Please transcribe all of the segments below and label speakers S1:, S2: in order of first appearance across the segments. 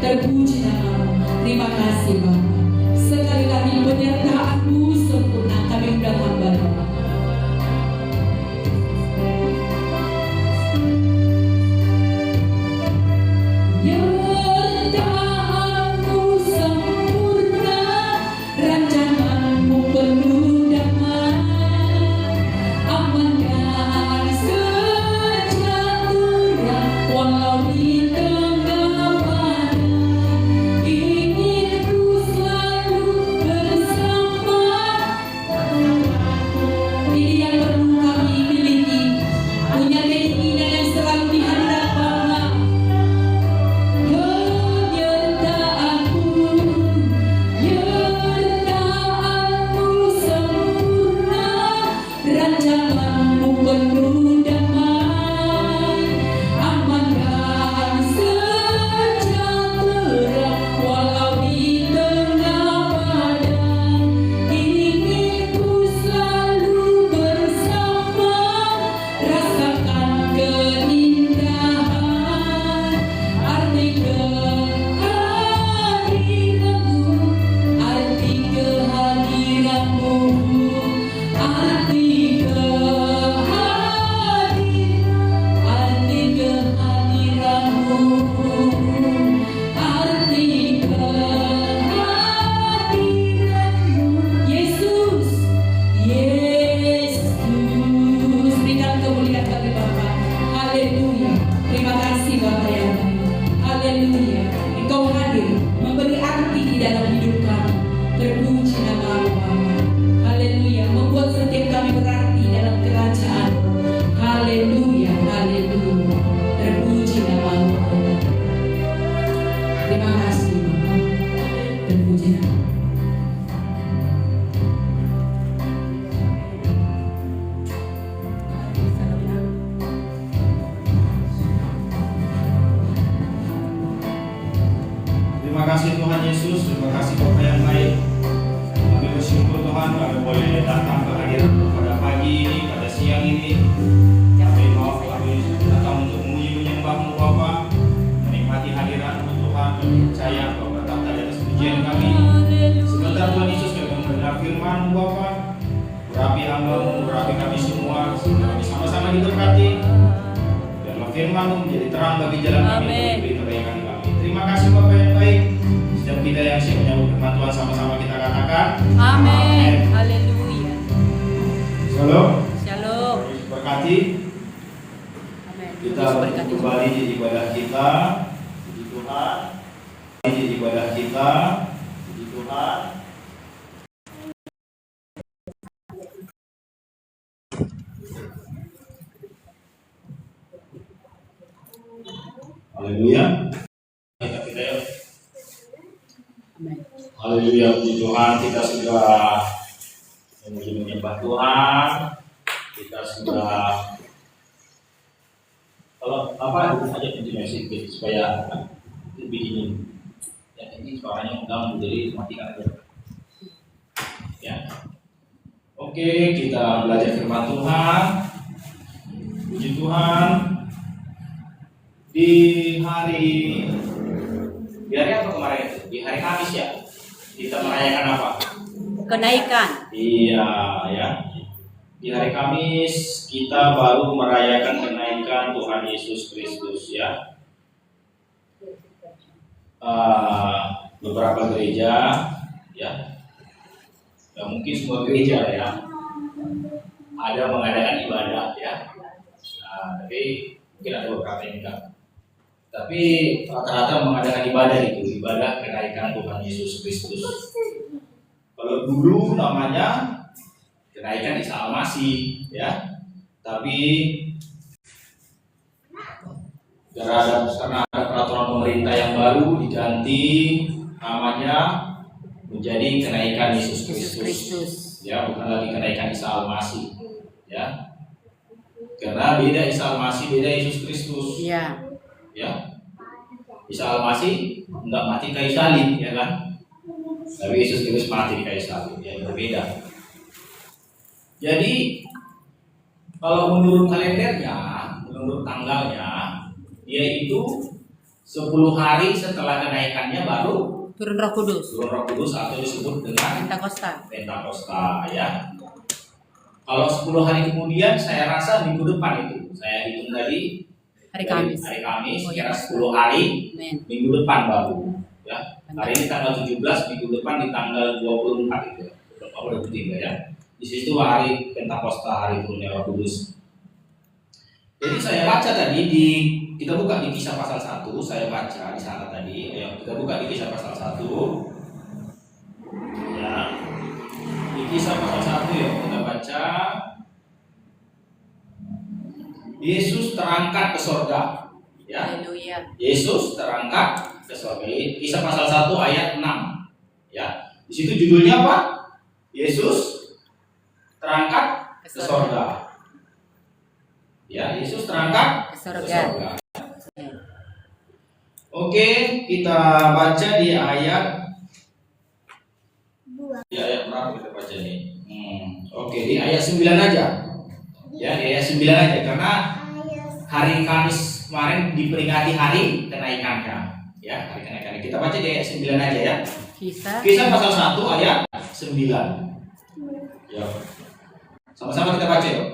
S1: Terpuji namamu. Terima kasih Bapa. Terima kasih Tuhan Yesus, terima kasih Bapa yang baik. Kami bersyukur Tuhan kami boleh datang ke hadirat pada pagi ini, pada siang ini. Kami datang untuk memuji menyembah-Mu Bapa, menikmati hadirat-Mu Tuhan, kami percaya bahwa tahta di atas pujian kami. Sebentar Tuhan Yesus kami mendengar firman-Mu Bapa, urapi hamba-Mu, urapi kami semua, sehingga kami sama-sama diberkati. Biarlah firman-Mu menjadi terang bagi jalan kami, memberi kebaikan kami. Terima kasih Bapa yang baik. Setiap kita yang siap menyambut firman Tuhan sama-sama kita katakan
S2: Amin. Haleluya.
S1: Shalom.
S2: Shalom.
S1: Berkati.
S2: Amin.
S1: Kita kembali di ibadah kita. Puji Tuhan. Di ibadah kita. Puji Tuhan. Haleluya. Haleluya, puji Tuhan, kita sudah memuji menyembah Tuhan. Kita sudah kalau apa aja puji musik supaya lebih dingin. Ya ini suaranya mengganggu jadi matikan aja. Ya. Oke, kita belajar firman Tuhan. Puji Tuhan. Di hari apa kemarin? Di hari Kamis ya. Kita merayakan apa?
S2: Kenaikan.
S1: Iya, ya. Di hari Kamis kita baru merayakan kenaikan Tuhan Yesus Kristus ya. Beberapa gereja ya. Ya mungkin semua gereja ya. Ada mengadakan ibadah ya. Tapi mungkin ada beberapa yang enggak. Tapi rata-rata mengadakan ibadah kenaikan Tuhan Yesus Kristus. Kalau dulu namanya kenaikan Isa Al-Masih, ya. Tapi karena ada peraturan pemerintah yang baru diganti namanya menjadi kenaikan Yesus Kristus. Ya, bukan lagi kenaikan Isa Al-Masih, ya. Karena beda Isa Al-Masih, beda Yesus Kristus.
S2: Iya.
S1: Ya, Isa Al-Masih enggak mati kayu salib, ya kan? Tapi Yesus Kristus mati di kayu salib, ya berbeda. Jadi kalau menurut kalendernya, menurut tanggalnya, dia itu 10 hari setelah kenaikannya baru
S2: Turun Roh Kudus.
S1: Turun Roh Kudus atau disebut dengan
S2: Pentakosta.
S1: ya. Kalau 10 hari kemudian, saya rasa minggu depan itu, saya hitung dari
S2: Hari Kamis.
S1: Kira 10 hari.
S2: Amen.
S1: Minggu depan baru ya. Hari ini tanggal 17, minggu depan di tanggal 24 itu. 23 ya. Di situ hari Pentakosta, hari turunnya Roh Kudus. Jadi saya baca tadi kita buka di Kisah pasal 1, saya baca di sana tadi. Ayo kita buka di Kisah pasal 1. Ya. Di Kisah pasal 1 ya kita baca. Yesus terangkat ke sorga, ya.
S2: Haleluya.
S1: Yesus terangkat ke sorga. Kisah pasal 1 ayat 6, ya. Di situ judulnya apa? Yesus terangkat ke sorga. Ya, Yesus terangkat ke sorga. Oke, kita baca di ayat. Di ayat berapa kita baca nih? Oke, di ayat 9 aja. Ya, di ayat 9 aja karena hari Kamis kemarin diperingati hari kenaikannya. Ya, hari kenaikannya. Kita baca di ayat 9 aja ya. Kisah pasal 1 ayat 9. Ya. Sama-sama kita baca yuk.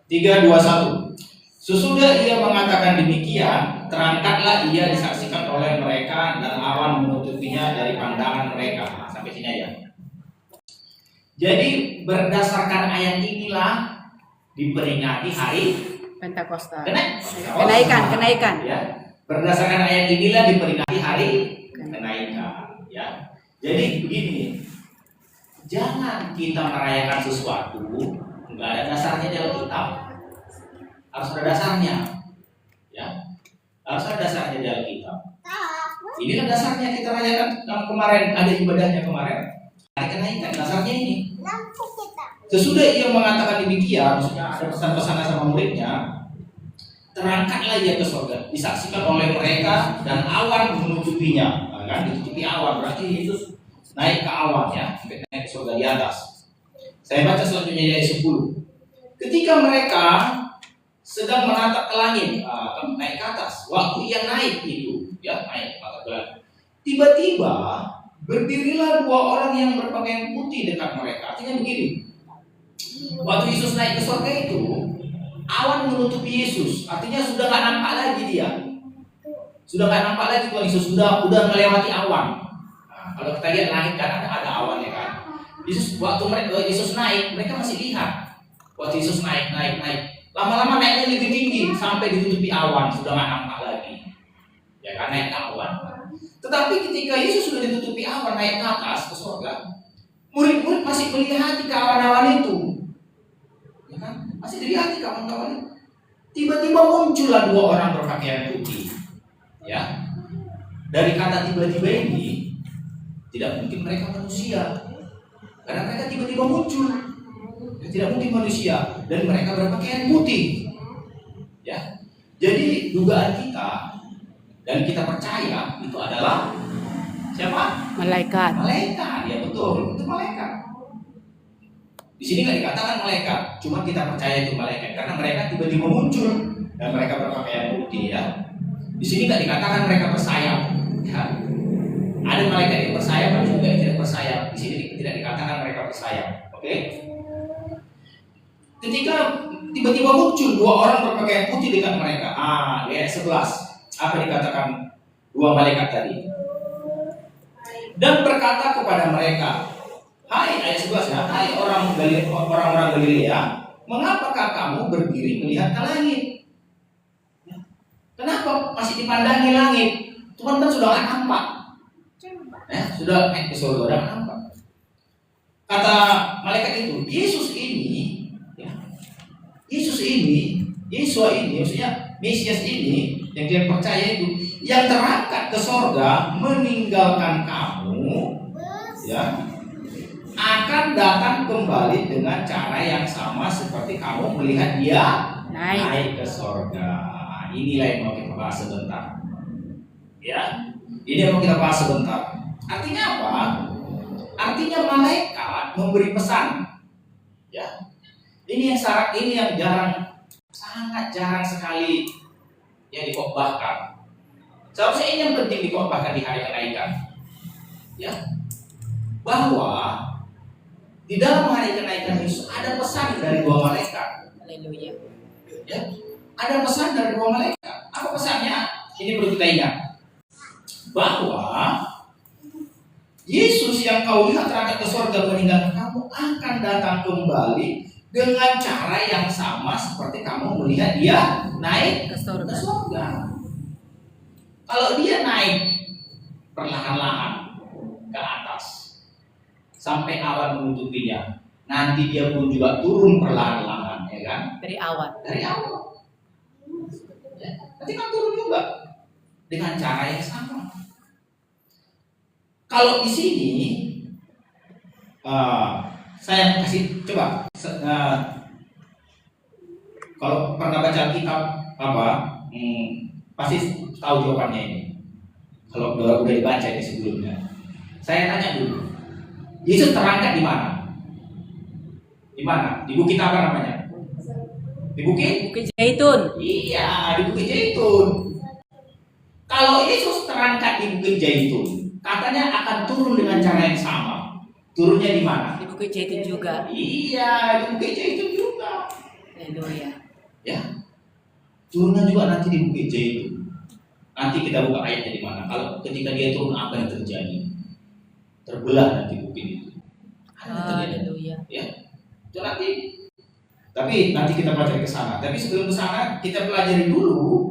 S1: 3, 2, 1. Sesudah ia mengatakan demikian, terangkatlah ia disaksikan oleh mereka dan awan menutupinya dari pandangan mereka. Nah, sampai sini aja. Jadi berdasarkan ayat inilah diperingati hari
S2: Pentakosta.
S1: Kenaikan. Ya. Berdasarkan ayat inilah diperingati hari kenaikan. Ya. Jadi begini, jangan kita merayakan sesuatu nggak ada dasarnya dalam kitab. Harus ada dasarnya. Ya. Harus ada dasarnya dalam kitab. Inilah dasarnya kita rayakan kemarin, ada ibadahnya kemarin. Hari kenaikan, dasarnya ini. Sesudah ia mengatakan demikian, maksudnya ada pesan-pesan sama muridnya, terangkatlah ia ke surga, disaksikan oleh mereka dan awan menutupinya. Nah, kan ditutupi awan, berarti Yesus naik ke awan ya, naik ke surga di atas. Saya baca selanjutnya di ayat 10. Ketika mereka sedang menatap ke langit, naik ke atas, waktu ia naik itu, ya naik menatap ke langit. Tiba-tiba berdirilah dua orang yang berpakaian putih dekat mereka. Artinya begini. Waktu Yesus naik ke surga itu, awan menutupi Yesus. Artinya sudah nggak nampak lagi dia. Sudah nggak nampak lagi Tuhan Yesus. Sudah melewati awan. Nah, kalau kita lihat langit kan ada awan ya kan. Waktu Yesus naik, mereka masih lihat. Waktu Yesus naik. Lama-lama naiknya lebih tinggi sampai ditutupi awan. Sudah nggak nampak lagi. Ya kan naik ke awan. Tetapi ketika Yesus sudah ditutupi awan naik ke atas ke surga, murid-murid masih melihat ke awan-awan itu. Masih dilihat kawan-kawan. Tiba-tiba muncullah dua orang berpakaian putih. Ya. Dari kata tiba-tiba ini tidak mungkin mereka manusia. Karena mereka tiba-tiba muncul. Tidak mungkin manusia dan mereka berpakaian putih. Ya. Jadi dugaan kita dan kita percaya itu adalah siapa?
S2: Malaikat.
S1: Malaikat. Ya betul, itu malaikat. Di sini nggak dikatakan malaikat, cuma kita percaya itu malaikat karena mereka tiba-tiba muncul dan mereka berpakaian putih ya. Di sini nggak dikatakan mereka bersayap. Ya. Ada malaikat yang bersayap, ada juga yang tidak bersayap. Di sini tidak dikatakan mereka bersayap. Oke? Ketika tiba-tiba muncul dua orang berpakaian putih dekat mereka. Di ayat 11 apa dikatakan dua malaikat tadi? Dan berkata kepada mereka, hai ayat 11 ya, hai orang-orang Galilea, mengapakah kamu berdiri melihat ke langit? Kenapa masih dipandangi langit? Tuhan kan sudah nggak nampak. Ya, sudah naik ke surga udah nampak. Kata malaikat itu, Yesus ini, Yesus ini, maksudnya Mesias ini yang dia percaya itu, yang terangkat ke surga meninggalkan kamu, ya. Akan datang kembali dengan cara yang sama seperti kamu melihat dia naik ke surga. Inilah yang mau kita bahas sebentar. Ya, ini yang mau kita bahas sebentar. Artinya apa? Artinya malaikat memberi pesan. Ya, ini yang sangat jarang sekali yang dikhotbahkan. Seharusnya ini yang penting dikhotbahkan di hari kenaikan. Ya, bahwa di dalam hari kenaikan Yesus ada pesan dari dua malaikat.
S2: Haleluya.
S1: Ya, ada pesan dari dua malaikat. Apa pesannya? Ini perlu kita ingat. Bahwa Yesus yang kau lihat terangkat ke surga meninggalkan kamu akan datang kembali dengan cara yang sama seperti kamu melihat dia naik
S2: Ke surga.
S1: Kalau dia naik perlahan-lahan ke atas sampai awan menutupinya, nanti dia pun juga turun perlahan-lahan, ya kan?
S2: Dari awan.
S1: Ya, nanti kan turun juga dengan cara yang sama. Kalau di sini saya kasih coba, kalau pernah baca kitab pasti tahu jawabannya ini. Kalau udah dibaca ini sebelumnya, saya tanya dulu. Yesus terangkat di mana? Di mana? Di bukit apa namanya? Di bukit?
S2: Bukit Zaitun.
S1: Iya, di Bukit Zaitun. Kalau Yesus terangkat di Bukit Zaitun, katanya akan turun dengan cara yang sama. Turunnya di mana?
S2: Di Bukit Zaitun juga.
S1: Iya, di Bukit Zaitun juga.
S2: Haleluya.
S1: Ya. Turunnya juga nanti di Bukit Zaitun. Nanti kita buka ayatnya di mana. Kalau ketika dia turun apa yang terjadi? Terbelah nanti bukit itu.
S2: Haleluya.
S1: Ya. Itu nanti. Tapi nanti kita pelajari ke sana. Tapi sebelum ke sana kita pelajari dulu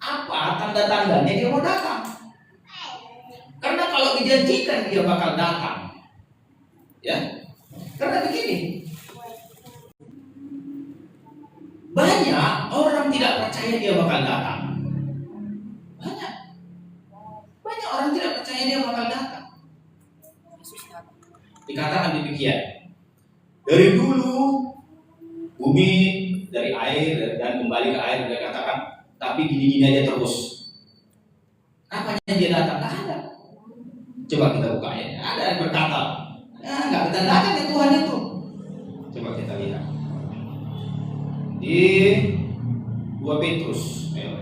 S1: apa tanda-tandanya dia mau datang. Karena kalau dijanjikan dia bakal datang. Ya. Karena begini. Banyak orang tidak percaya dia bakal datang. Banyak Banyak orang tidak percaya dia bakal datang. Dikatakan demikian. Dari dulu bumi dari air dan kembali ke air, dia katakan, tapi gini-gini aja terus. Apanya dia datang? Nggak ada. Coba kita buka ayatnya. Ada yang berkata, nggak bertandakan ya Tuhan itu. Coba kita lihat di 2 Petrus. Ayo.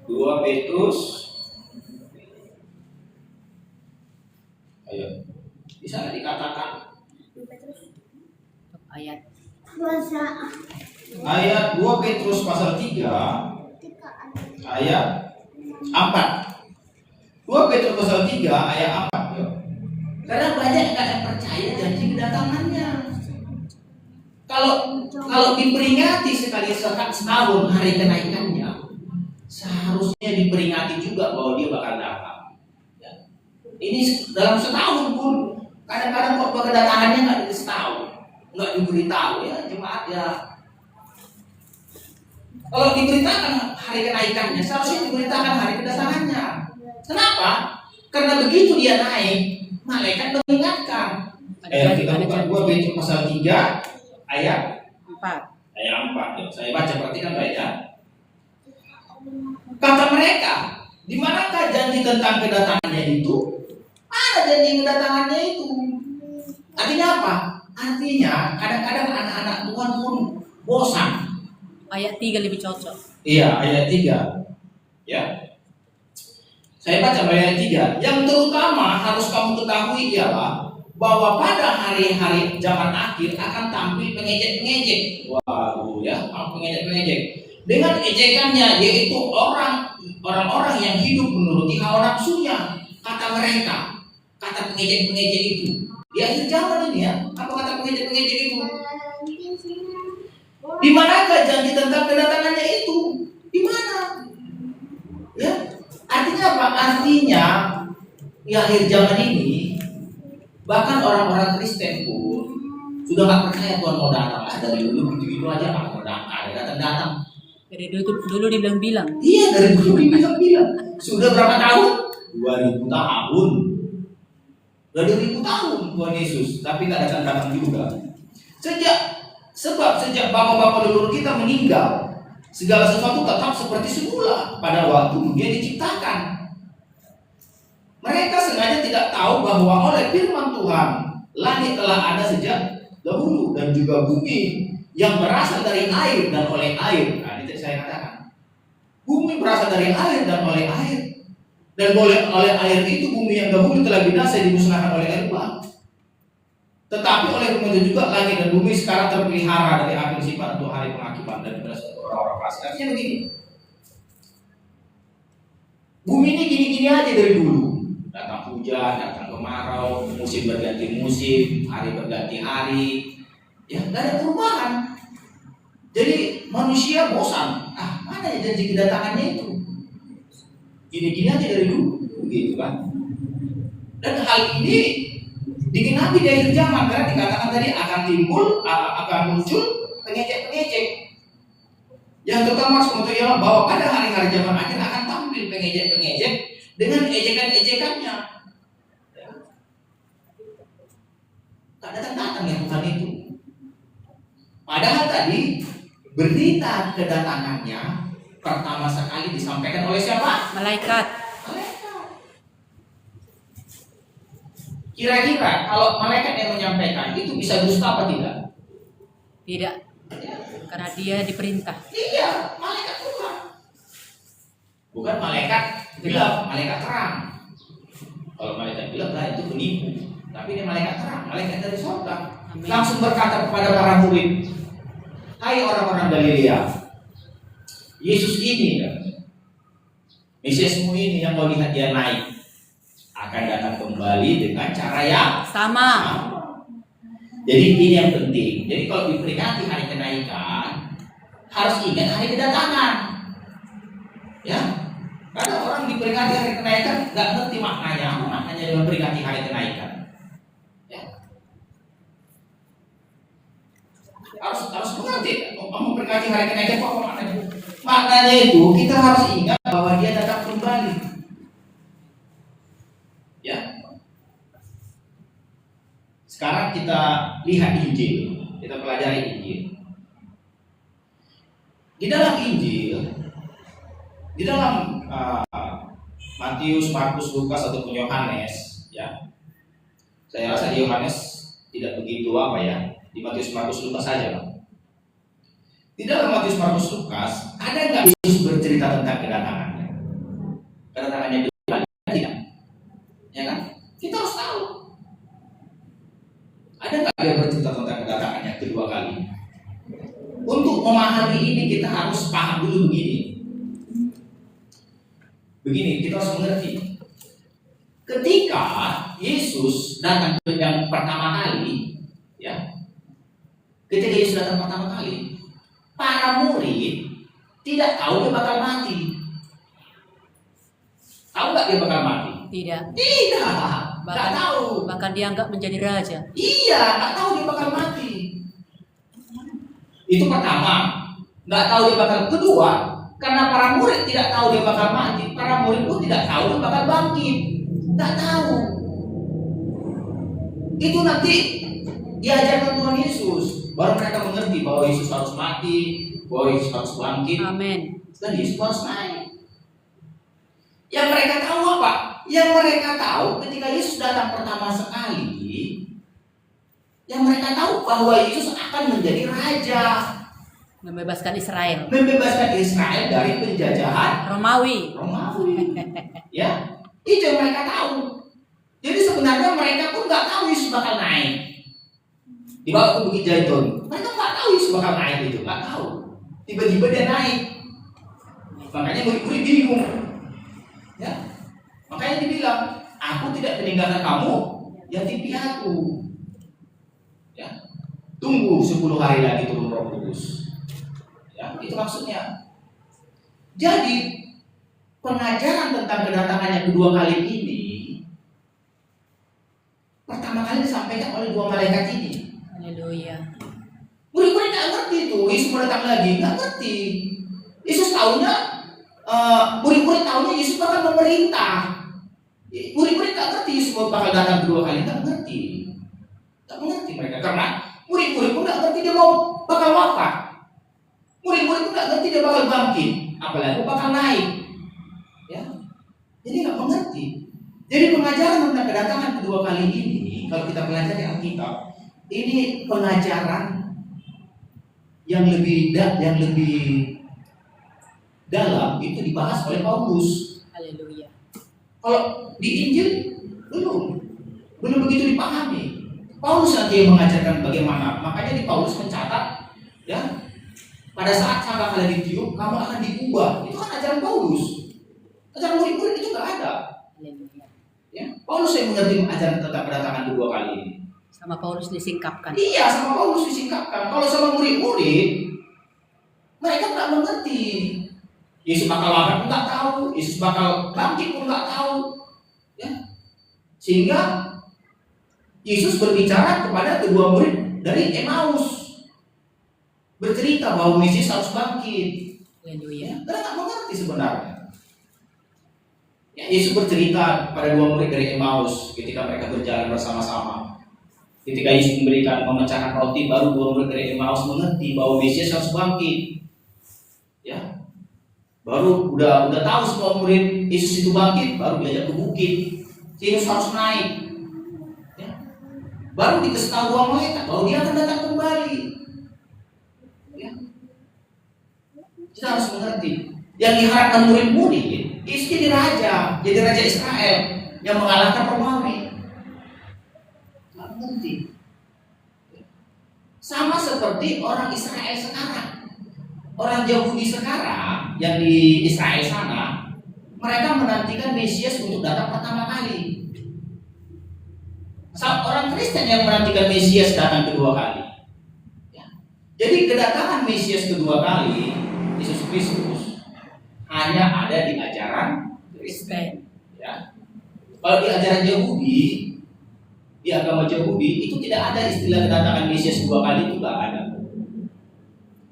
S1: 2 Petrus. Ayo. Di sana dikatakan
S2: Ayat.
S1: ayat 2 Petrus pasal 3 ayat 4. 2 Petrus pasal 3 ayat 4. Yuk. Karena banyak yang percaya janji kedatangannya. Kalau diperingati sekali setahun hari kenaikannya, seharusnya diperingati juga bahwa dia bakal datang. Ya. Ini dalam setahun pun kadang-kadang kok kedatangannya nggak dikasih tahu, nggak diberitahu ya jemaat ya. Kalau diberitakan hari kenaikannya, seharusnya diberitakan hari kedatangannya. Kenapa? Karena begitu dia naik, malaikat mengingatkan. Kita buka 2 Petrus pasal 3 ayat
S2: 4.
S1: Ayat 4. Saya baca, perhatikan baik-baik. Kata mereka, di manakah janji tentang kedatangannya itu? Mana janji kedatangannya itu? Artinya apa? Artinya kadang-kadang anak-anak Tuhan pun bosan.
S2: Ayat 3 lebih cocok.
S1: Iya, ayat 3. Ya. Saya baca ayat 3. Yang terutama harus kamu ketahui ialah bahwa pada hari-hari zaman akhir akan tampil pengejek-pengejek. Waduh ya, pengejek-pengejek. Dengan ejekannya yaitu orang-orang yang hidup menuruti hawa nafsunya. Kata mereka, kata pengejek-pengejek itu. Di akhir zaman ini ya, apa kata pengejek-pengejek itu? Di manakah janji tentang kedatangannya itu? Di mana? Ya, artinya apa? Artinya di akhir zaman ini bahkan orang-orang Kristen pun sudah nggak percaya Tuhan mau datang. Dari dulu begitu aja nggak mau datang.
S2: Dari dulu dibilang-bilang.
S1: Iya, dari dulu dibilang-bilang. Sudah berapa tahun? 2000 tahun. Sudah 2000 tahun Tuhan Yesus, tapi nggak datang juga. Sebab sejak bapak-bapak leluhur kita meninggal, segala sesuatu tetap seperti semula pada waktu dunia diciptakan. Mereka sengaja tidak tahu bahwa oleh firman Tuhan, langit telah ada sejak dahulu dan juga bumi yang berasal dari air dan oleh air. Nah, ini saya katakan. Bumi berasal dari air dan oleh air. Dan oleh air itu bumi yang dahulu telah binasa dimusnahkan oleh air bah. Tetapi oleh firman itu juga langit dan bumi sekarang terpelihara dari akhir sifat untuk hari pengakibat dan berasal orang-orang fasik. Artinya begini. Bumi ini gini-gini aja dari dulu. Datang hujan, datang kemarau, musim berganti musim, hari berganti hari, ya nggak ada perubahan. Jadi manusia bosan. Mana ya janji kedatangannya itu? Gini-gini aja dari dulu, begitu kan? Dan hal ini digenapi di akhir zaman karena dikatakan tadi akan muncul pengejek-pengejek. Yang terutama untuk ialah bahwa pada hari-hari zaman akhir akan tampil pengejek-pengejek dengan ejekan-ejekannya. Tak datang ya Tuhan itu. Padahal tadi berita kedatangannya pertama sekali disampaikan oleh siapa?
S2: Malaikat.
S1: Kira-kira kalau malaikat yang menyampaikan itu bisa dusta apa tidak?
S2: Tidak. Karena dia diperintah.
S1: Iya, malaikat Tuhan. Bukan malaikat gelap, malaikat terang. Kalau malaikat gelap lah itu penipu. Tapi ini malaikat terang, malaikat dari surga. Langsung berkata kepada para murid, hai orang-orang Galilea, Yesus ini, Mesiasmu ini yang kau lihat dia naik, akan datang kembali dengan cara yang
S2: sama.
S1: Jadi ini yang penting. Jadi kalau diperingati hari kenaikan, harus ingat hari kedatangan. Ya, karena orang diperingati hari kenaikan nggak ngerti maknanya memperingati hari kenaikan. Ya. Harus mengerti. Memperingati hari kenaikan apa maknanya? Maknanya itu kita harus ingat bahwa dia datang kembali. Sekarang kita lihat Injil, kita pelajari Injil. Di dalam Injil, di dalam Matius, Markus, Lukas ataupun Yohanes, ya, saya rasa di Yohanes tidak begitu di Matius, Markus, Lukas saja. Di dalam Matius, Markus, Lukas, ada nggak Yesus bercerita tentang kedatangannya? Kedatangannya kedua kali? Tidak, ya kan? Kita harus tahu. Ada nggak dia bercerita tentang kedatangannya kedua kali? Untuk memahami ini kita harus paham dulu begini. Begini, kita harus mengerti. Ketika Yesus datang ke yang pertama kali, ya, ketika Yesus datang pertama kali, para murid tidak tahu dia bakal mati. Tahu nggak dia bakal mati?
S2: Tidak.
S1: Tidak, nggak tahu.
S2: Bahkan dianggap menjadi raja.
S1: Iya, nggak tahu dia bakal mati. Itu pertama, nggak tahu dia bakal. Kedua, karena para murid tidak tahu dia bakal mati, para murid pun tidak tahu dia bakal bangkit. Nggak tahu. Itu nanti diajarkan Tuhan Yesus, baru mereka mengerti bahwa Yesus harus mati, bahwa Yesus harus bangkit,
S2: Amin.
S1: dan Yesus harus naik. Yang mereka tahu apa? Yang mereka tahu ketika Yesus datang pertama sekali, yang mereka tahu bahwa Yesus akan menjadi raja,
S2: Membebaskan Israel.
S1: membebaskan Israel dari penjajahan
S2: Romawi.
S1: Ya, itu yang mereka tahu. Jadi sebenarnya mereka pun nggak tahu Yesus bakal naik dibawa ke Bukit Zaitun. Mereka nggak tahu Yesus bakal naik, itu nggak tahu. Tiba-tiba dia naik. Makanya murid-murid bingung. Ya, makanya dibilang, aku tidak meninggalkan kamu yatim piatu. Ya, tunggu 10 hari lagi turun Roh Kudus. Ya, itu maksudnya. Jadi pengajaran tentang kedatangannya kedua kali ini pertama kali disampaikan oleh dua malaikat ini.
S2: Haleluya.
S1: Murid-murid nggak ngerti itu Yesus mau datang lagi, nggak ngerti. Yesus tahunya, murid-murid tahunya Yesus bakal memerintah. Murid-murid nggak ngerti Yesus bakal datang kedua kali, nggak ngerti. Nggak mengerti mereka karena murid-murid pun nggak ngerti dia mau bakal wafat. Murid-murid pun nggak ngerti dia bakal bangkit, apalagi bakal naik. Ya, jadi nggak mengerti. Jadi pengajaran tentang kedatangan kedua kali ini, kalau kita pelajari Alkitab, ini pengajaran yang lebih dalam itu dibahas oleh Paulus.
S2: Haleluya.
S1: Kalau di Injil belum begitu dipahami. Paulus nanti yang mengajarkan bagaimana. Makanya di Paulus mencatat, ya, pada saat sangka kalian ditiup, kamu akan diubah. Itu kan ajaran Paulus. Ajaran murid-murid itu nggak ada.
S2: Haleluya.
S1: Ya, Paulus yang mengerti ajaran tentang kedatangan kedua kali ini.
S2: Sama Paulus disingkapkan.
S1: Iya, sama Paulus disingkapkan. Kalau sama murid-murid, mereka nggak mengerti. Yesus bakal wafat pun nggak tahu, Yesus bakal bangkit pun nggak tahu. Ya, sehingga Yesus berbicara kepada kedua murid dari Emmaus, bercerita bahwa Mesias harus bangkit.
S2: Haleluya.
S1: Mereka nggak mengerti sebenarnya. Ya, Yesus bercerita pada dua murid dari Emmaus ketika mereka berjalan bersama-sama. Ketika Yesus memecahkan roti, baru dua murid dari Emmaus mengerti bahwa Mesias harus bangkit. Ya, baru udah tahu semua murid Yesus itu bangkit, baru diajak ke bukit. Yesus harus naik. Ya, baru dikasih tahu dua malaikat bahwa dia akan datang kembali. Ya, kita harus mengerti. Yang diharapkan murid-murid, Yesus jadi raja Israel yang mengalahkan Romawi. Nggak mengerti. Sama seperti orang Israel sekarang, orang Yahudi sekarang yang di Israel sana, mereka menantikan Mesias untuk datang pertama kali. Orang Kristen yang menantikan Mesias datang kedua kali. Ya. Jadi kedatangan Mesias kedua kali, Yesus Kristus, hanya ada di ajaran Kristen. Ya. Kalau di ajaran Yahudi, di agama Yahudi itu tidak ada istilah kedatangan Mesias dua kali, itu nggak ada.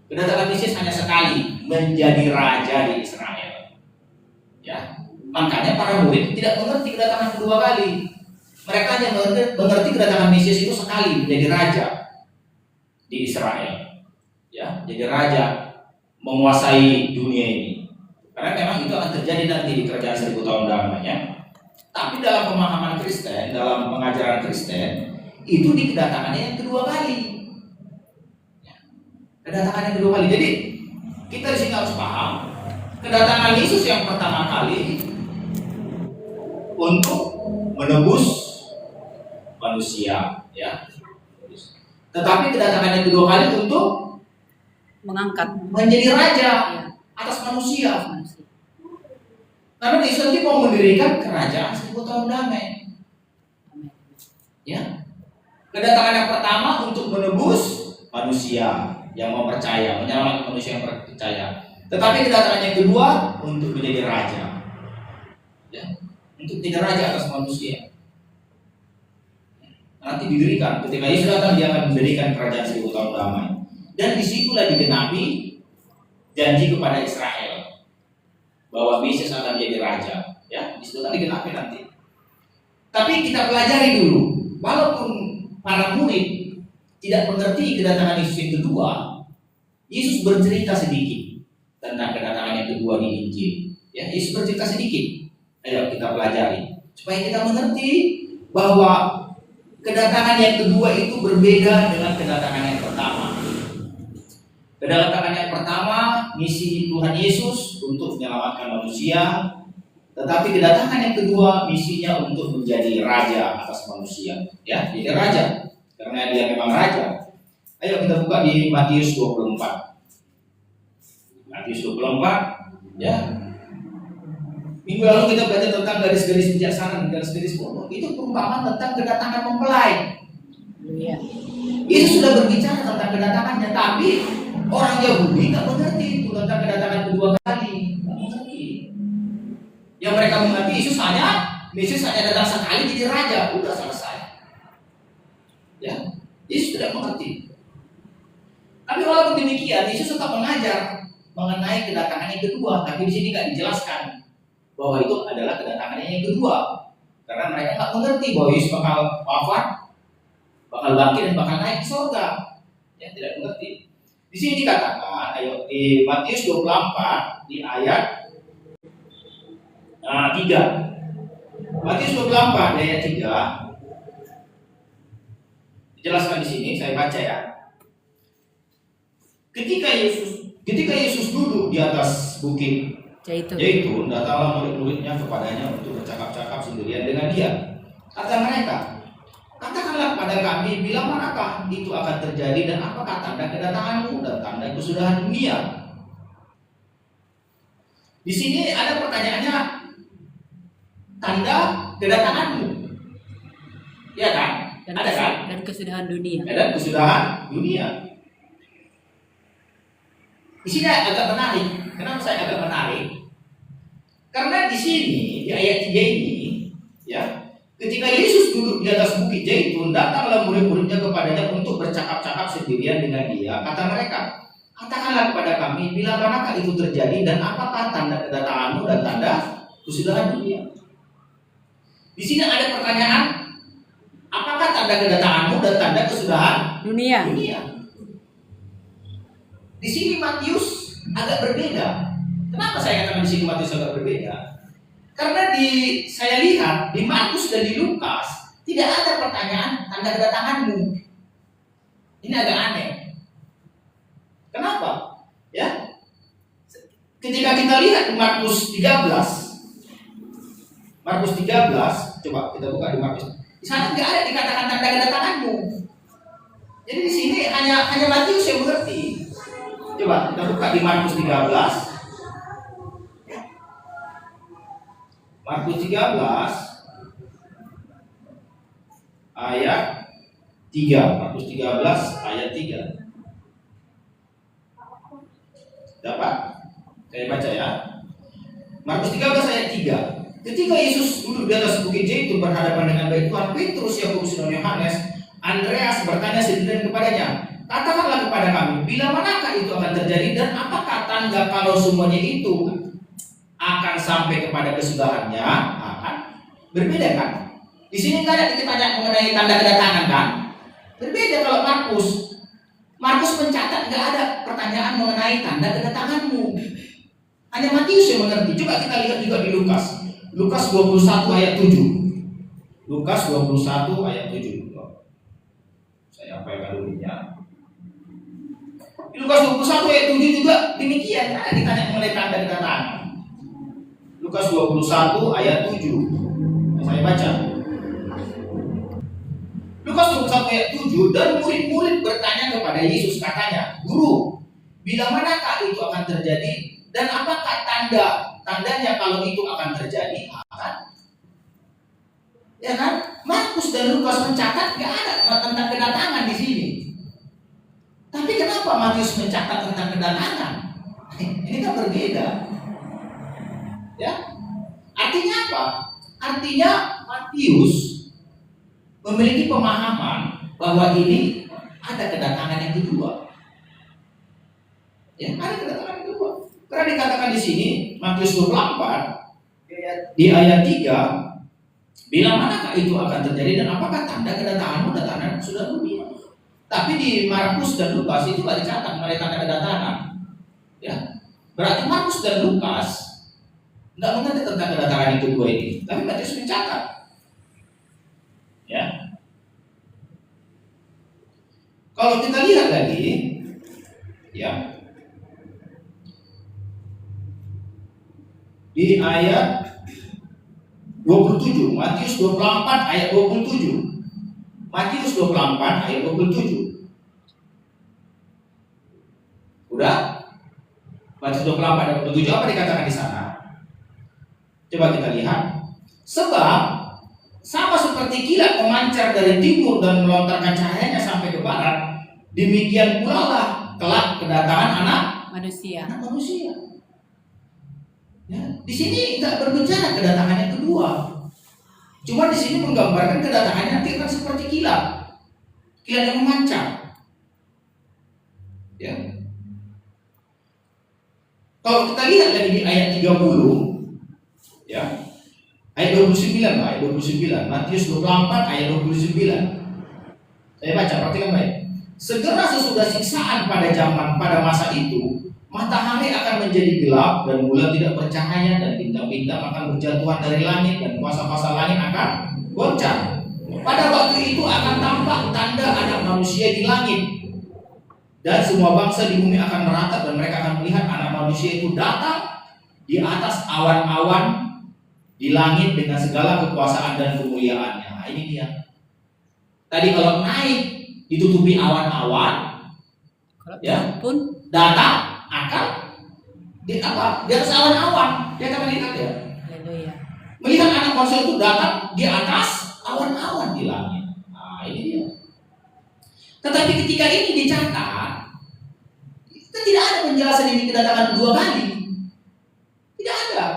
S1: Kedatangan Mesias hanya sekali, menjadi raja di Israel. Ya, makanya para murid tidak mengerti kedatangan kedua kali. Mereka hanya mengerti kedatangan Mesias itu sekali, menjadi raja di Israel. Ya, jadi raja menguasai dunia ini. Karena memang itu akan terjadi nanti di kerajaan 1000 tahun damai. Tapi dalam pemahaman Kristen, dalam pengajaran Kristen, itu di kedatangannya yang kedua kali. Kedatangan yang kedua kali. Jadi kita di sini harus paham, kedatangan Yesus yang pertama kali untuk menebus manusia, ya. Tetapi kedatangan yang kedua kali untuk
S2: Mengangkat.
S1: menjadi raja
S2: Ya.
S1: atas manusia. Karena Yesus nanti mau mendirikan kerajaan 1000 tahun damai. Ya. Kedatangan yang pertama untuk menebus manusia yang mau percaya, menyelamatkan manusia yang percaya. Tetapi kedatangan yang kedua untuk menjadi raja. Ya. Untuk menjadi raja atas manusia. Nanti didirikan. Ketika Yesus datang, dia akan mendirikan kerajaan 1000 tahun damai. Dan disitulah digenapi janji kepada Israel bahwa Mesias akan menjadi raja, ya, di situ kan digenapi nanti. Tapi kita pelajari dulu, walaupun para murid tidak mengerti kedatangan Yesus yang kedua, Yesus bercerita sedikit tentang kedatangan yang kedua di Injil. Ya, Yesus bercerita sedikit. Ayo kita pelajari supaya kita mengerti bahwa kedatangan yang kedua itu berbeda dengan kedatangan yang pertama. Kedatangan yang pertama, misi Tuhan Yesus untuk menyelamatkan manusia. Tetapi kedatangan yang kedua, misinya untuk menjadi raja atas manusia. Ya, jadi raja. Karena dia memang raja. Ayo kita buka di Matius 24. Matius 24, ya. Minggu lalu kita belajar tentang garis-garis bijaksana dan garis-garis bodoh. Itu perumpamaan tentang kedatangan mempelai.
S2: Ya.
S1: Yesus sudah berbicara tentang kedatangannya, tapi orang Yahudi nggak mengerti itu tentang kedatangan kedua kali, nggak mengerti. Yang mereka mengerti Yesus hanya datang sekali jadi raja, udah selesai. Ya, Yesus tidak mengerti. Tapi walaupun demikian, Yesus tetap mengajar mengenai kedatangan yang kedua, tapi di sini nggak dijelaskan bahwa itu adalah kedatangan yang kedua, karena mereka nggak mengerti bahwa Yesus bakal wafat, bakal bangkit dan bakal naik ke surga. Ya, tidak mengerti. Di sini dikatakan, ayo di Matius 24 di ayat 3. Matius 24 di ayat 3 dijelaskan di sini, saya baca ya. Ketika Yesus duduk di atas bukit Zaitun, datanglah murid-muridnya kepadanya untuk bercakap-cakap sendirian dengan dia. Kata mereka, katakanlah kepada kami, bila manakah itu akan terjadi dan apakah tanda kedatanganmu dan tanda kesudahan dunia? Di sini ada pertanyaannya, tanda kedatanganmu, ya kan? Ada kan?
S2: Dan kesudahan dunia.
S1: Dan kesudahan dunia. Di sini agak menarik. Kenapa saya agak menarik? Karena di sini di ayat 3 ini, ya. Ketika Yesus duduk di atas bukit Zaitun, datanglah murid-muridnya kepadanya untuk bercakap-cakap sendirian dengan dia. Kata mereka, katakanlah kepada kami, bila manakah itu terjadi dan apakah tanda kedatanganmu dan tanda kesudahan dunia? Di sini ada pertanyaan, apakah tanda kedatanganmu dan tanda kesudahan
S2: Dunia.
S1: Di sini Matius agak berbeda. Kenapa saya katakan di sini Matius agak berbeda? Karena saya lihat di Markus dan di Lukas tidak ada pertanyaan tanda kedatanganmu. Ini agak aneh. Kenapa? Ya. Ketika kita lihat di Markus 13, coba kita buka di Markus. Di sana tidak ada dikatakan tanda kedatanganmu. Jadi di sini hanya Matius yang mengerti. Coba kita buka di Markus 13. Markus 13 ayat 3. Markus 13 ayat 3. Dapat? Saya baca ya. Markus 13 ayat 3. Ketika Yesus duduk di atas bukit Zaitun berhadapan dengan baik Tuhan Petrus, Yakobus dan Yohanes, Andreas bertanya sendirian kepadanya, katakanlah kepada kami, bila manakah itu akan terjadi dan apakah tanda kalau semuanya itu akan sampai kepada kesudahannya? Akan berbeda kan? Di sini nggak ada ditanya mengenai tanda kedatangan kan? Berbeda kalau Markus. Markus mencatat nggak ada pertanyaan mengenai tanda kedatanganmu. Hanya Matius yang mengerti. Coba kita lihat juga di Lukas. Lukas 21 ayat 7. Lukas 21 ayat 7. Saya apaikan dulu ya. Di Lukas 21 ayat 7 juga demikian. Ada ditanya mengenai tanda kedatangan. Lukas 21 ayat 7. Saya baca. Lukas 21 ayat 7. Dan murid-murid bertanya kepada Yesus, katanya, Guru, bila manakah itu akan terjadi? Dan apakah tandanya kalau itu akan terjadi? Ya kan? Markus dan Lukas mencatat nggak ada tentang kedatangan di sini. Tapi kenapa Matius mencatat tentang kedatangan? Ini kan berbeda. Ya, artinya apa? Artinya Matius memiliki pemahaman bahwa ini ada kedatangan yang kedua. Ya, ada kedatangan yang kedua. Karena dikatakan di sini Matius 24 di ayat 3, bila manakah itu akan terjadi dan apakah tanda kedatanganmu dan tanda sudah dunia. Tapi di Markus dan Lukas itu tidak dicatat mengenai tanda kedatangan. Ya, berarti Markus dan Lukas tidak mengerti tentang kedatangan yang kedua ini. Tapi Matius mencatat. Ya. Kalau kita lihat lagi, ya, di ayat 27, Matius 24 ayat 27. Matius 24 ayat 27. Udah? Matius 24 ayat 27 apa dikatakan di sana? Coba kita lihat. Sebab sama seperti kilat memancar dari timur dan melontarkan cahayanya sampai ke barat, demikian pula lah kelak kedatangan anak
S2: manusia.
S1: Ya, di sini nggak berbicara kedatangan yang kedua. Cuma di sini menggambarkan kedatangannya nanti akan seperti kilat yang memancar. Ya. Kalau kita lihat lagi di ayat 30, ya, ayat 29, ayat 29, Matius 24 ayat 29. Saya baca, perhatikan baik. Segera sesudah siksaan pada masa itu, matahari akan menjadi gelap dan bulan tidak bercahaya dan bintang-bintang akan berjatuhan dari langit dan kuasa-kuasa langit akan goncang. Pada waktu itu akan tampak tanda anak manusia di langit dan semua bangsa di bumi akan meratap dan mereka akan melihat anak manusia itu datang di atas awan-awan di langit dengan segala kekuasaan dan kemuliaannya. Nah, ini dia. Tadi kalau naik ditutupi awan-awan, ya,
S2: pun
S1: datang akan di atas awan-awan. Dia akan melihat ya.
S2: Haleluya.
S1: Melihat anak manusia itu datang di atas awan-awan di langit. Nah, ini dia. Tetapi ketika ini dicatat, itu tidak ada penjelasan ini kedatangan kedua kali. Tidak ada.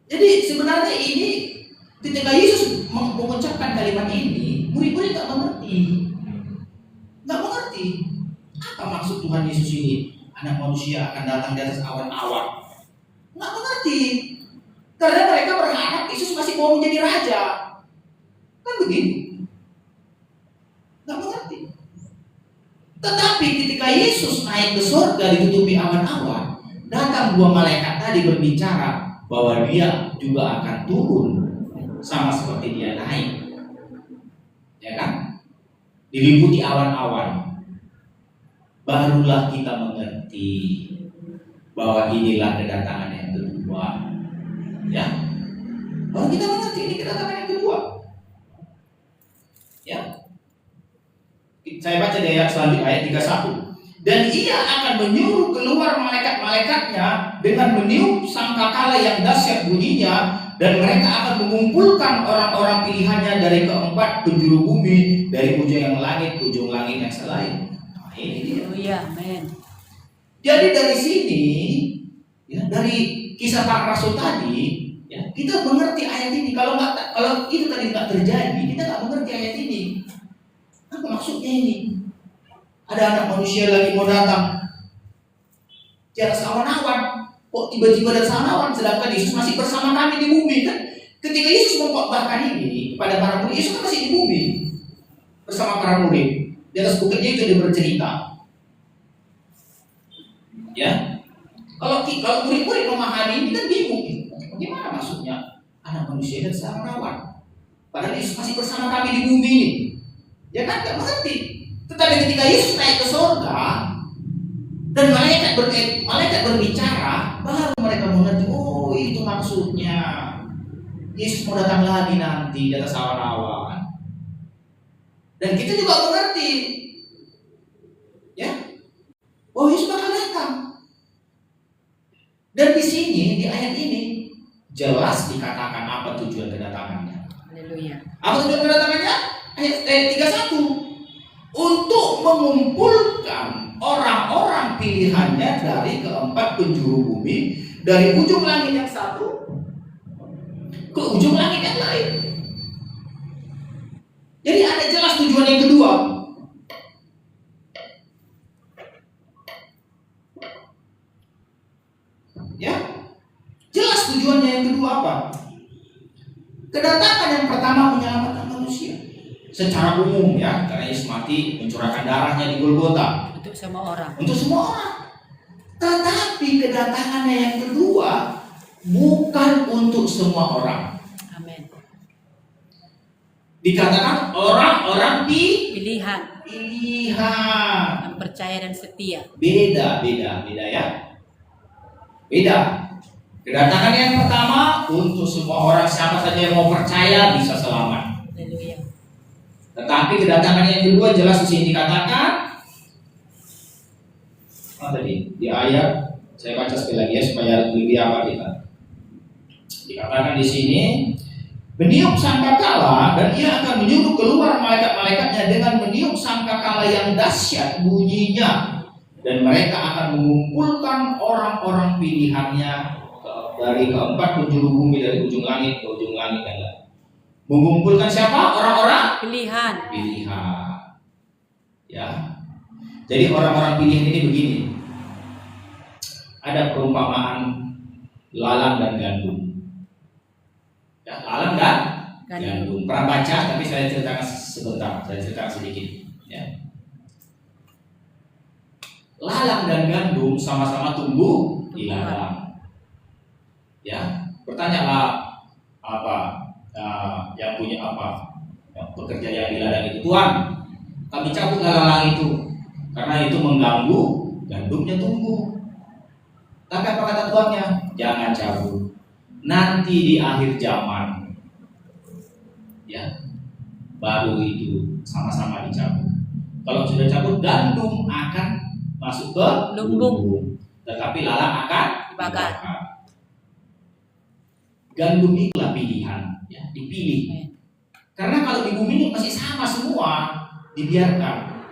S1: Jadi sebenarnya ini ketika Yesus mengucapkan kalimat ini, murid-murid tak mengerti. Nggak mengerti. Apa maksud Tuhan Yesus ini? Anak manusia akan datang di atas awan-awan. Nggak mengerti. Karena mereka berharap Yesus masih mau menjadi raja. Kan begitu. Nggak mengerti. Tetapi ketika Yesus naik ke surga ditutupi awan-awan, datang dua malaikat tadi berbicara bahwa dia juga akan turun sama seperti dia naik. Ya kan? Diliputi awan-awan. Barulah kita mengerti bahwa inilah kedatangan yang kedua. Ya, baru kita mengerti ini kedatangan yang kedua. Ya, saya baca di ayat selanjutnya, ayat 31. Dan ia akan menyuruh keluar malaikat-malaikatnya dengan meniup sangkakala yang dahsyat bunyinya, dan mereka akan mengumpulkan orang-orang pilihannya dari keempat penjuru bumi, dari ujung yang langit ke ujung langit yang selain. Ini dia.
S2: Oh iya, amin.
S1: Jadi dari sini, ya, dari kisah para rasul tadi, ya, kita mengerti ayat ini. Kalau itu tadi nggak terjadi, kita nggak mengerti ayat ini. Apa maksudnya ini? Ada anak manusia lagi mau datang di atas awan-awan. Kok tiba-tiba dari awan, sedangkan Yesus masih bersama kami di bumi kan? Ketika Yesus mengkhotbahkan ini kepada para murid, Yesus kan masih di bumi bersama para murid. Di atas bukitnya itu dia bercerita. Ya, kalau murid-murid memahami ini kan bingung. Bagaimana maksudnya anak manusia dan sedang merawat? Padahal Yesus masih bersama kami di bumi ini. Ya kan, nggak mengerti. Tetapi ketika Yesus naik ke surga dan malaikat berbicara, baru mereka mengerti. Oh, itu maksudnya. Yesus mau datang lagi nanti di atas awan-awan. Dan kita juga mengerti, ya, oh Yesus bakal datang. Dan di sini, di ayat ini jelas dikatakan apa tujuan kedatangannya.
S2: Haleluya.
S1: Apa tujuan kedatangannya? Ayat 31. Untuk mengumpulkan orang-orang pilihannya dari keempat penjuru bumi, dari ujung langit yang satu ke ujung langit yang lain. Jadi ada jelas tujuan yang kedua. Ya, jelas tujuannya yang kedua apa? Kedatangan yang pertama menyelamatkan manusia secara umum, ya, karena Yesus mati mencurahkan darahnya di Golgota
S2: Untuk semua orang.
S1: untuk semua orang. Tetapi kedatangannya yang kedua bukan untuk semua orang.
S2: Amin.
S1: Dikatakan orang-orang
S2: Pilihan
S1: pilihan.
S2: yang percaya dan setia.
S1: Beda ya. Beda. Kedatangan yang pertama untuk semua orang, siapa saja yang mau percaya bisa selamat.
S2: Haleluya.
S1: Tetapi kedatangan yang kedua jelas di sini dikatakan tadi di ayat, saya baca sekali lagi ya supaya lebih apa kita. Dikatakan di sini, meniup sangkakala dan ia akan menyuruh keluar malaikat-malaikatnya dengan meniup sangkakala yang dahsyat bunyinya, dan mereka akan mengumpulkan orang-orang pilihannya dari keempat penjuru bumi, dari ujung langit ke ujung langit yang lain. Mengumpulkan siapa? Orang-orang
S2: Pilihan.
S1: Ya. Jadi orang-orang pilihan ini begini. Ada perumpamaan lalang dan gandum. Ya, lalang dan gandum. Pernah baca, tapi saya ceritakan sebentar. Saya ceritakan sedikit. Ya. Lalang dan gandum sama-sama tumbuh di ladang. Ya, bertanyalah apa yang punya apa, yang bekerja yang di ladang itu, Tuhan, kami cabut lalang itu karena itu mengganggu gandumnya tumbuh. Tapi apa kata tuannya? Jangan cabut. Nanti di akhir zaman, ya, baru itu sama-sama dicabut. Kalau sudah cabut, gandum akan masuk ke lumbung, tetapi lalang akan dibakar. Gandum itulah pilihan, ya, dipilih. Karena kalau di bumi ini masih sama semua, dibiarkan.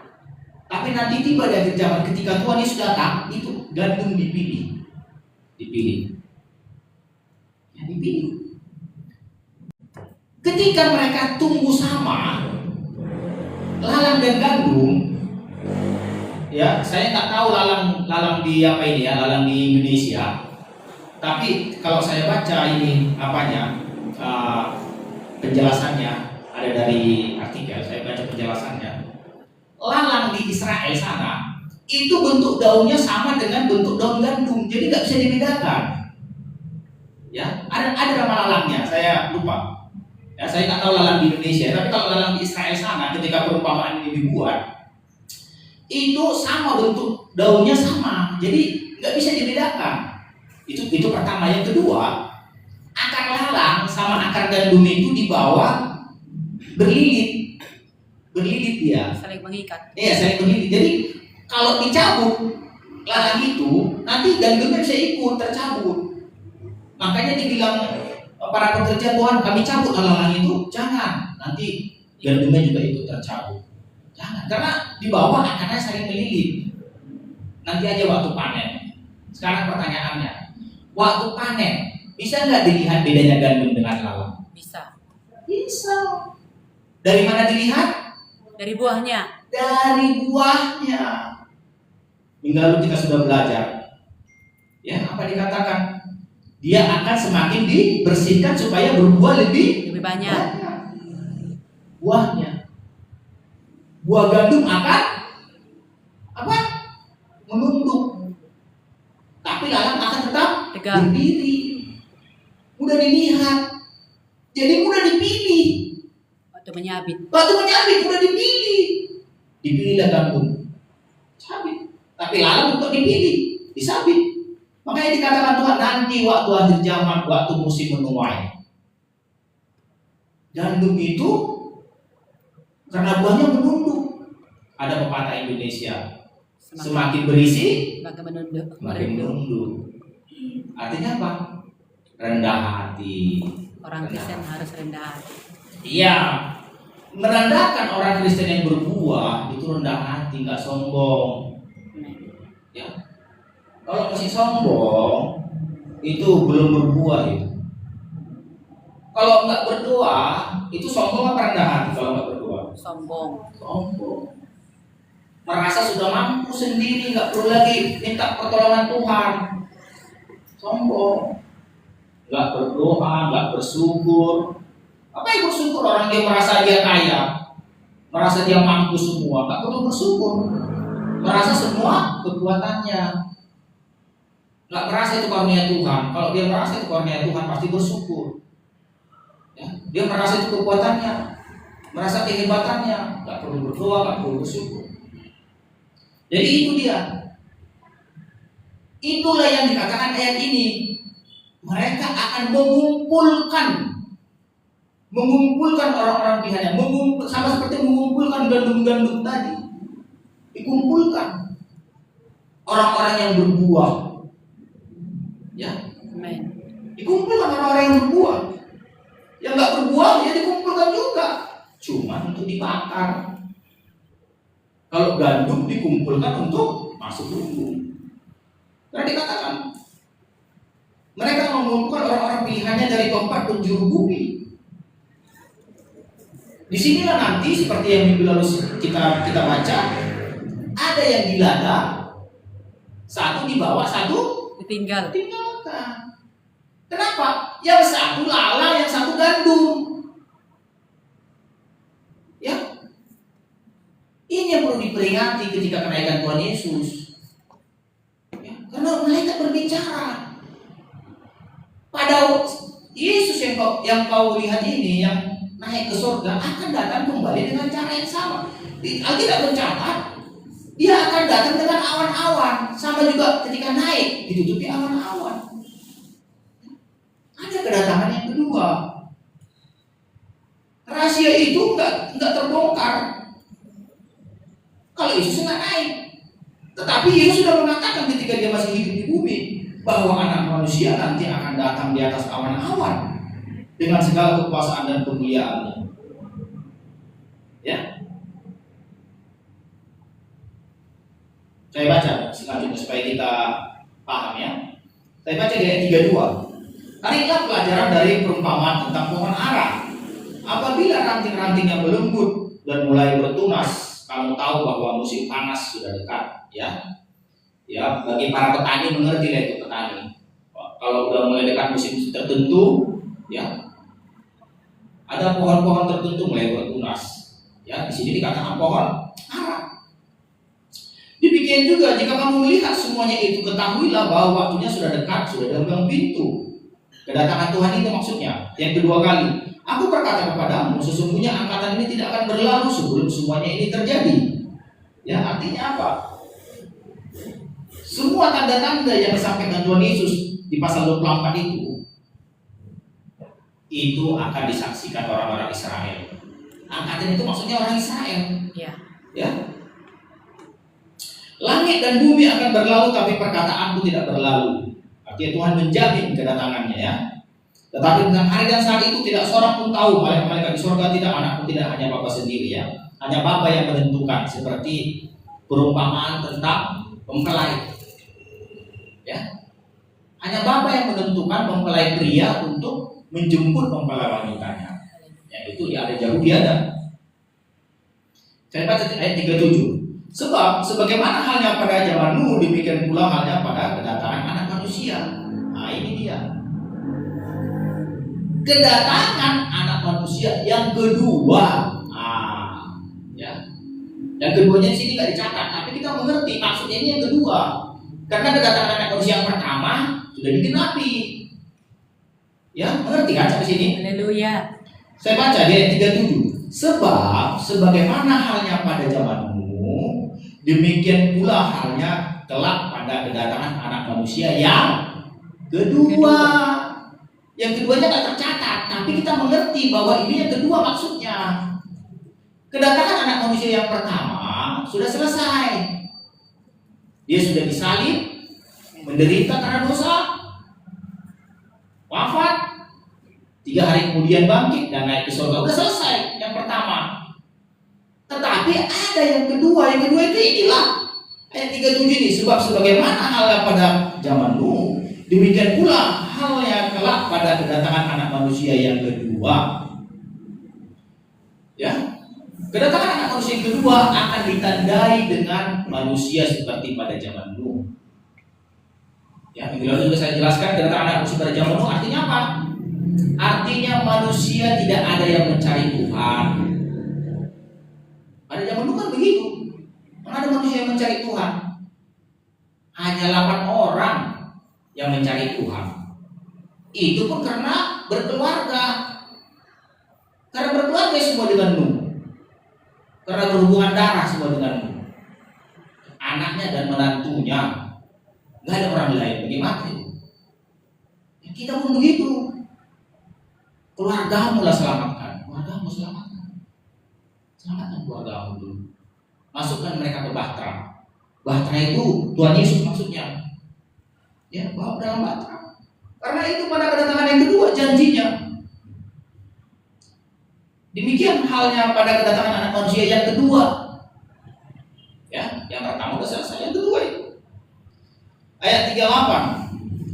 S1: Tapi nanti tiba di akhir zaman ketika Tuhan Yesus datang, itu gandum dipilih. Ya, dipilih. Ketika mereka tumbuh sama, lalang dan gandum, ya, saya tak tahu lalang di apa ini ya, lalang di Indonesia. Tapi kalau saya baca ini penjelasannya ada dari artikel, saya baca penjelasannya. Lalang di Israel sana itu bentuk daunnya sama dengan bentuk daun gandum, jadi nggak bisa dibedakan. Ya, ada nama lalangnya, saya lupa. Ya, saya nggak tahu lalang di Indonesia, tapi kalau lalang di Israel sana, ketika perumpamaan ini dibuat, itu sama bentuk daunnya sama, jadi nggak bisa dibedakan. Itu pertama. Yang kedua, akar lalang sama akar gandum itu di bawah berlilit dia.
S2: Saling mengikat.
S1: Iya, saling berlilit. Jadi kalau dicabut lalang itu, nanti gandumnya bisa ikut tercabut. Makanya dibilang para pekerja, Tuhan, kami cabut lalang itu. Jangan, nanti gandumnya juga ikut tercabut. Jangan, karena di bawah akarnya saling melilit. Nanti aja waktu panen. Sekarang pertanyaannya, waktu panen bisa nggak dilihat bedanya gandum dengan lalang?
S2: Bisa.
S1: Dari mana dilihat?
S2: Dari buahnya.
S1: Dari buahnya. Minggu lalu kita sudah belajar. Ya, apa dikatakan? dia akan semakin dibersihkan supaya berbuah lebih
S2: banyak.
S1: Buahnya. Buah gandum akan apa? Menunduk. Tapi lalang akan tetap
S2: Tegak.
S1: berdiri. Mudah dilihat. Jadi mudah dipilih.
S2: Waktu menyabit.
S1: Waktu menyabit mudah dipilih. Dipilihlah gandum. Sabit. Tapi lalang untuk dipilih, disabit. Makanya dikatakan Tuhan nanti waktu akhir zaman, waktu musim menuai. Gandum itu karena buahnya menunduk. Ada pepatah Indonesia, semakin berisi,
S2: maka menunduk.
S1: semakin menunduk. Artinya apa? Rendah hati.
S2: Orang Kristen harus rendah hati.
S1: Iya, merendahkan orang Kristen yang berbuah itu rendah hati, nggak sombong. Ya, kalau masih sombong itu belum berbuah itu. Kalau nggak berdoa itu sombong apa rendah hati? Kalau nggak berdoa,
S2: Sombong.
S1: sombong. Merasa sudah mampu sendiri, nggak perlu lagi minta pertolongan Tuhan. Sombong. Nggak berdoa, nggak bersyukur. Apa yang bersyukur? Orang dia merasa dia kaya, merasa dia mampu semua, nggak perlu bersyukur. Merasa semua kekuatannya, nggak merasa itu karunia Tuhan. Kalau dia merasa itu karunia Tuhan pasti bersyukur. Ya, dia merasa itu kekuatannya, merasa kehebatannya, nggak perlu berdoa, nggak perlu bersyukur. Jadi itu dia. Itulah yang dikatakan ayat ini. Mereka akan mengumpulkan orang-orang pilihannya, sama seperti mengumpulkan gandum-gandum tadi. Dikumpulkan orang-orang yang berbuah, ya.
S2: Amen.
S1: Dikumpulkan orang-orang yang berbuah. Yang nggak berbuah ya dikumpulkan juga, cuma untuk dibakar. Kalau gandum dikumpulkan untuk masuk lumbung. Karena dikatakan mereka mengumpulkan orang-orang pilihannya dari tempat penjuru bumi. Disinilah nanti seperti yang minggu lalu kita baca, ada yang diladang, satu dibawa, satu tinggalkan. Kenapa? Yang satu lalang, yang satu gandum. Ya, ini yang perlu diperingati ketika kenaikan Tuhan Yesus. Ya, karena malaikat berbicara. Pada Yesus yang kau lihat ini, yang naik ke surga, akan datang kembali dengan cara yang sama. Alkitab mencatat, dia akan datang dengan awan-awan. Sama juga ketika naik, ditutupi awan-awan. Ada kedatangan yang kedua. Rahasia itu enggak terbongkar kalau Yesus nggak naik. Tetapi Yesus sudah mengatakan ketika dia masih hidup di bumi bahwa anak manusia nanti akan datang di atas awan-awan dengan segala kekuasaan dan kemuliaannya. Ya. Saya baca selanjutnya supaya kita paham ya. Saya baca di ayat 32. Tariklah pelajaran dari perumpamaan tentang pohon ara. Apabila ranting-ranting yang melembut dan mulai bertunas, kamu tahu bahwa musim panas sudah dekat, ya. Ya, bagi para petani mengerti lah itu petani. Kalau udah mulai dekat musim tertentu, ya, ada pohon-pohon tertentu mulai bertunas. Ya, di sini dikatakan pohon ara. Demikian juga jika kamu melihat semuanya itu, ketahuilah bahwa waktunya sudah dekat, sudah dalam pintu. Kedatangan Tuhan itu maksudnya. Yang kedua kali, aku berkata kepadamu, sesungguhnya angkatan ini tidak akan berlalu sebelum semuanya ini terjadi. Ya, artinya apa? Semua tanda-tanda yang disampaikan Tuhan Yesus di pasal 24 itu akan disaksikan orang-orang Israel. Angkatan itu maksudnya orang Israel.
S2: Ya.
S1: Ya. Langit dan bumi akan berlalu, tapi perkataanku tidak berlalu. Artinya Tuhan menjamin kedatangannya, ya. Tetapi tentang hari dan saat itu tidak seorang pun tahu, malaikat di surga tidak, anak pun tidak, hanya Bapa sendiri, ya. Hanya Bapa yang menentukan, seperti perumpamaan tentang mempelai. Ya. Hanya Bapa yang menentukan mempelai pria untuk menjemput mempelai wanitanya. Ya, itu ada jauh ada. Saya baca ayat 37. Sebab sebagaimana halnya pada zaman Nuh, demikian pula halnya pada kedatangan anak manusia. Nah, ini dia. kedatangan anak manusia yang kedua. Ya. Yang keduanya di sini nggak dicatat, tapi kita mengerti maksudnya ini yang kedua. Karena kedatangan anak manusia yang pertama sudah digenapi. Ya, mengerti kan sampai sini?
S2: Haleluya.
S1: Saya baca di ayat 37. Sebab sebagaimana halnya pada zamanmu, demikian pula halnya kelak pada kedatangan anak manusia yang kedua. Yang keduanya nggak tercatat, tapi kita mengerti bahwa ini yang kedua maksudnya. Kedatangan anak manusia yang pertama sudah selesai. Dia sudah disalib, menderita karena dosa, wafat, 3 hari kemudian bangkit dan naik ke surga. Sudah selesai yang pertama. Tetapi ada yang kedua. Yang kedua itu inilah ayat 37 ini. Sebab sebagaimana halnya pada zaman Nuh, demikian pula halnya kelak pada kedatangan anak manusia yang kedua. Ya, kedatangan anak manusia yang kedua akan ditandai dengan manusia seperti pada zaman Nuh. Ya, minggu lalu juga saya jelaskan kedatangan anak manusia pada zaman Nuh artinya apa? Artinya manusia tidak ada yang mencari Tuhan. Pada zaman Nuh kan begitu. Mana ada manusia yang mencari Tuhan? Hanya 8 orang yang mencari Tuhan. Itu pun karena berkeluarga. Karena berkeluarga semua dengan Nuh. Karena berhubungan darah semua dengan Nuh. Anaknya dan menantunya. Gak ada orang lain. Bagaimana itu? Ya, kita pun begitu. Keluargamu lah selamatkan. Keluargamu selamatkan. Selamatkan keluargamu dulu. Masukkan mereka ke bahtera. Bahtera itu Tuhan Yesus maksudnya. Ya, bawa dalam bahtera. Karena itu pada kedatangan yang kedua janjinya. Demikian halnya pada kedatangan anak manusia yang kedua. Ya, yang pertama sudah selesai, yang kedua itu. Ayat 38.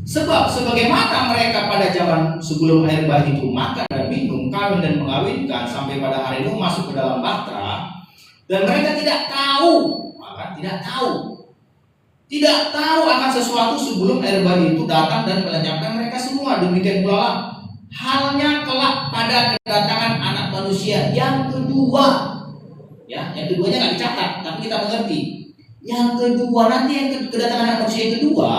S1: Sebab sebagaimana mereka pada zaman sebelum air bah itu makan dan minum, kawin dan mengawinkan sampai pada hari Nuh masuk ke dalam bahtera, dan mereka tidak tahu, maka tidak tahu akan sesuatu sebelum air bah itu datang dan melenyapkan mereka semua. Demikian pula halnya kelak pada kedatangan anak manusia yang kedua. Ya, yang keduanya nggak dicatat, tapi kita mengerti. Yang kedua nanti yang kedatangan anak manusia yang kedua,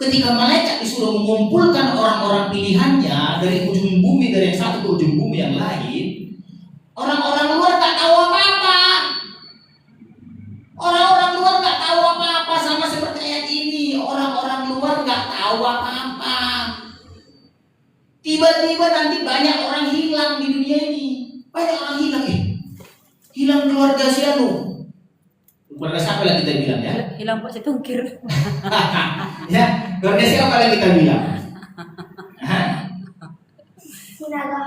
S1: ketika malaikat disuruh mengumpulkan orang-orang pilihannya dari ujung bumi, dari yang satu ke ujung bumi yang lain, orang-orang luar nggak tahu apa-apa. Orang-orang luar nggak tahu apa-apa, sama seperti ayat ini. Orang-orang luar nggak tahu apa-apa. Tiba-tiba nanti banyak orang hilang di dunia ini. Banyak orang hilang. Hilang keluarga si Anu. Keluarga siapa yang kita bilang ya?
S2: Hilang Pak Setungkir.
S1: Ya, keluarga siapa yang kita bilang?
S3: Sinaga.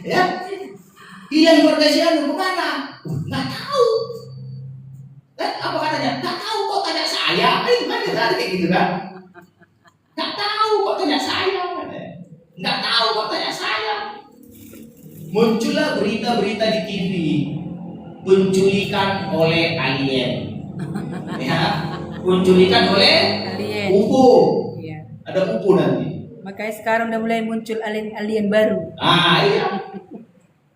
S1: Ya, hilang keluarga si Anu kemana? Nggak tahu. Apa katanya? Nggak tahu kok tanya saya. Gimana tadi kayak gitu kan? Nggak tahu kok tanya saya. Nggak tahu kok tanya saya. Muncullah berita-berita di TV. Penculikan oleh alien, ya, penculikan oleh
S2: Alien.
S1: UFO,
S2: Iya.
S1: ada UFO nanti.
S2: Makanya sekarang udah mulai muncul alien baru.
S1: Iya,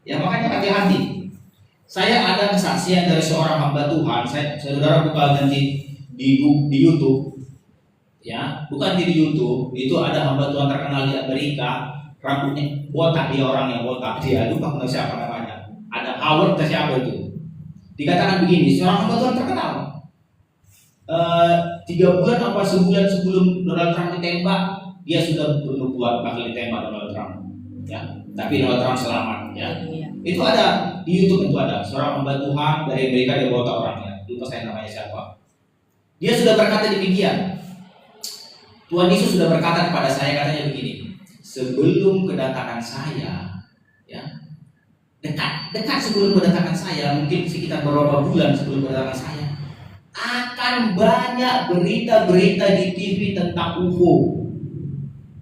S1: ya makanya hati-hati. Saya ada kesaksian dari seorang hamba Tuhan. Saudara buka nanti di YouTube, ya, bukan di YouTube. Itu ada hamba Tuhan terkenal di Amerika, rambutnya botak, dia orang yang botak. Dia lupa siapa namanya. Ada Howard atau siapa itu. Dikatakan begini, seorang hamba Tuhan terkenal. 3 bulan apa sebulan sebelum Donald Trump ditembak, dia sudah bernubuat bakal ditembak Donald Trump. Ya, tapi Donald Trump selamat. Ya,
S2: Iya.
S1: itu ada di YouTube, itu ada seorang hamba Tuhan dari Amerika, dia botak orangnya. Lupa saya namanya siapa. Dia sudah berkata demikian. Tuhan Yesus sudah berkata kepada saya, katanya begini, sebelum kedatangan saya, ya, dekat sebelum kedatangan saya, mungkin sekitar beberapa bulan sebelum kedatangan saya, akan banyak berita-berita di TV tentang UFO.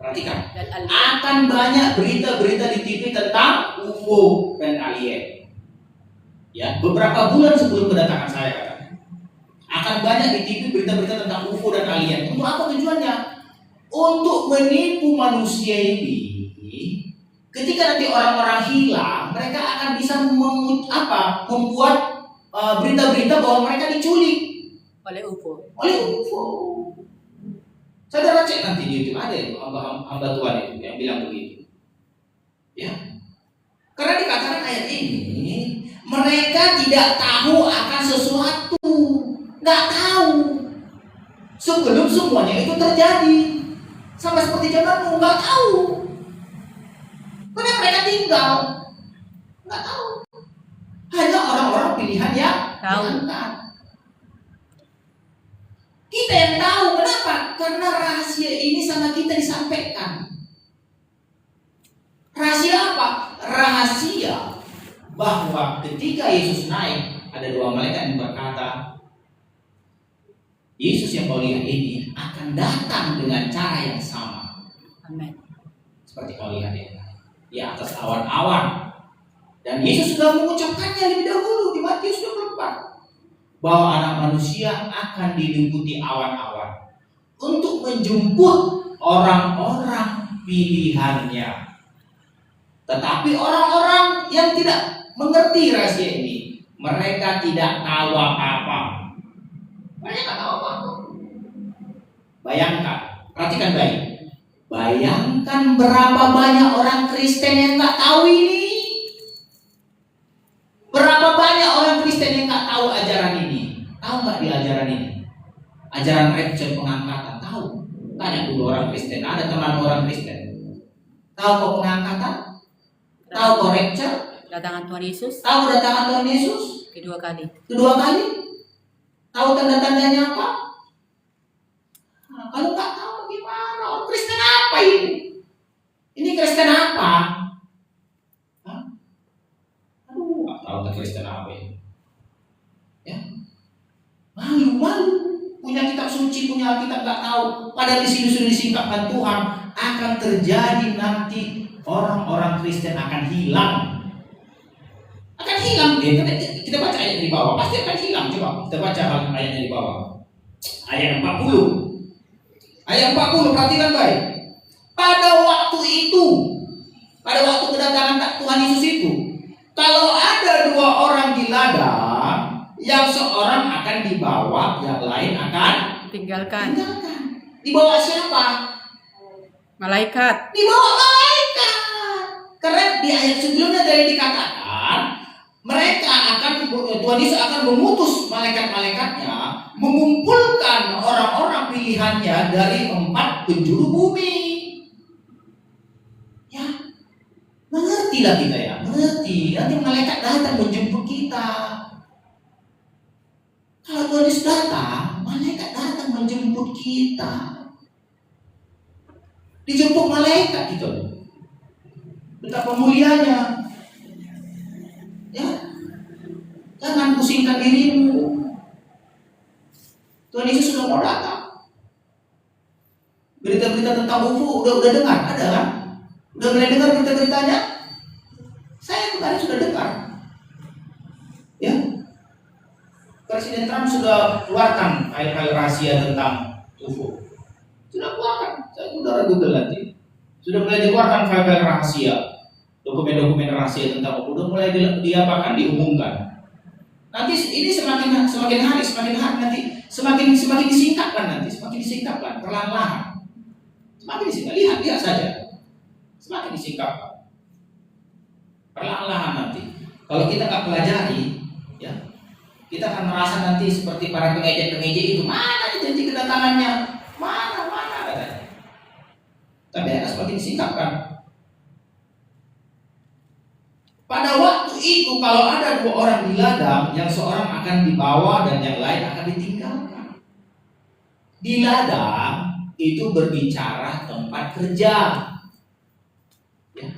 S1: Perhatikan,
S2: Dan alien.
S1: akan banyak berita-berita di TV tentang UFO dan alien. Ya, beberapa bulan sebelum kedatangan saya, katanya, akan banyak di TV berita-berita tentang UFO dan alien. Untuk apa tujuannya? untuk menipu manusia ini. Ketika nanti orang-orang hilang, mereka akan bisa membuat berita-berita bahwa mereka diculik
S2: Oleh UFO.
S1: oleh UFO. Saudara cek nanti di YouTube, ada itu hamba Tuhan itu yang bilang begitu. Ya. Karena dikatakan ayat ini, mereka tidak tahu akan sesuatu, nggak tahu sebelum semuanya itu terjadi. Sama seperti zamanmu, nggak tahu. Karena mereka tinggal, nggak tahu. Hanya orang-orang pilihan yang
S2: Tahu.
S1: diangkat. Kita yang tahu, kenapa? Karena rahasia ini sama kita disampaikan. Rahasia apa? Rahasia bahwa ketika Yesus naik, ada dua malaikat yang berkata, Yesus yang kau lihat ini akan datang dengan cara yang sama.
S2: Amin.
S1: Seperti kau lihat ya, di atas awan-awan. Dan Yesus sudah mengucapkannya lebih dahulu di Matius 24, bahwa anak manusia akan diliputi awan-awan untuk menjemput orang-orang pilihannya. Tetapi orang-orang yang tidak mengerti rahasia ini, mereka tidak tahu apa-apa. Mereka tidak tahu apa-apa. Bayangkan, perhatikan baik. Bayangkan berapa banyak orang Kristen yang nggak tahu ini. Berapa banyak orang Kristen yang nggak tahu ajaran ini. Tahu nggak di ajaran ini? Ajaran rapture, pengangkatan. Tahu? Tanya dulu orang Kristen. Ada teman orang Kristen. Tahu kok pengangkatan? Tahu kok rapture?
S2: Kedatangan Tuhan Yesus
S1: Tahu kedatangan Tuhan Yesus?
S2: kedua kali.
S1: Kedua kali? Tahu tanda-tandanya apa? Nah, kalau nggak tahu gimana? Orang Kristen apa ini? Ini Kristen apa? Hah? Aduh, nggak tahu Kristen apa ini. Ya, malu. Punya kitab suci, punya Alkitab nggak tahu. Padahal di sini sudah disingkapkan Tuhan akan terjadi nanti orang-orang Kristen akan hilang. Akan hilang. Kita baca ayat di bawah, pasti akan hilang. Coba kita baca ayatnya di bawah. Ayat 40. Ayat 40, perhatikan baik. Pada waktu itu, pada waktu kedatangan Tuhan Yesus itu, kalau ada dua orang di ladang, yang seorang akan dibawa, yang lain akan
S2: Tinggalkan.
S1: Dibawa siapa?
S2: Malaikat.
S1: Dibawa malaikat. Karena di ayat sebelumnya dari dikatakan, Tuhan Yesus akan mengutus malaikat-malaikatnya mengumpulkan orang-orang pilihannya dari 4 penjuru bumi. Ya, mengertilah kita ya, mengerti. Nanti malaikat datang menjemput kita. Kalau Tuhan Yesus datang, malaikat datang menjemput kita. Dijemput malaikat gitu. Betapa mulianya. Ya, jangan pusingkan dirimu. Tuhan Yesus sudah mau datang. Berita-berita tentang UFO udah dengar, ada kan? Udah mulai dengar berita-beritanya? Saya kemarin sudah dengar. Ya, Presiden Trump sudah keluarkan file-file rahasia tentang UFO. Sudah keluarkan. Saya sudah Google nanti. Sudah mulai dikeluarkan file-file rahasia, dokumen-dokumen rahasia tentang UFO. Sudah mulai diumumkan. Nanti ini semakin hari nanti semakin disingkapkan perlahan-lahan. Semakin disingkapkan, lihat saja. Semakin disingkapkan perlahan-lahan nanti. Kalau kita nggak pelajari, ya, kita akan merasa nanti seperti para pengeja-pengeja itu, mana janji kedatangannya, mana katanya. Tapi akan semakin disingkapkan. Pada waktu itu kalau ada 2 orang di ladang, yang seorang akan dibawa dan yang lain akan ditinggalkan. Di ladang itu berbicara tempat kerja. Ya.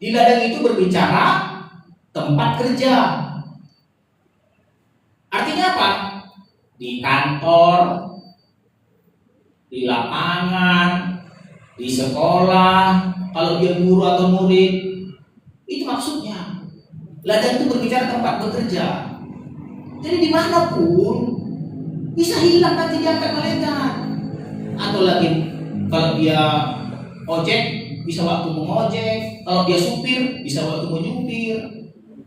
S1: Di ladang itu berbicara tempat kerja. Artinya apa? Di kantor, di lapangan, di sekolah, kalau dia guru atau murid, itu maksudnya. Ladang itu berbicara tempat bekerja. Jadi dimanapun bisa hilang nanti diangkat malaikat. Atau lagi Kalau dia ojek, bisa waktu mengojek. Kalau dia supir, bisa waktu menyupir.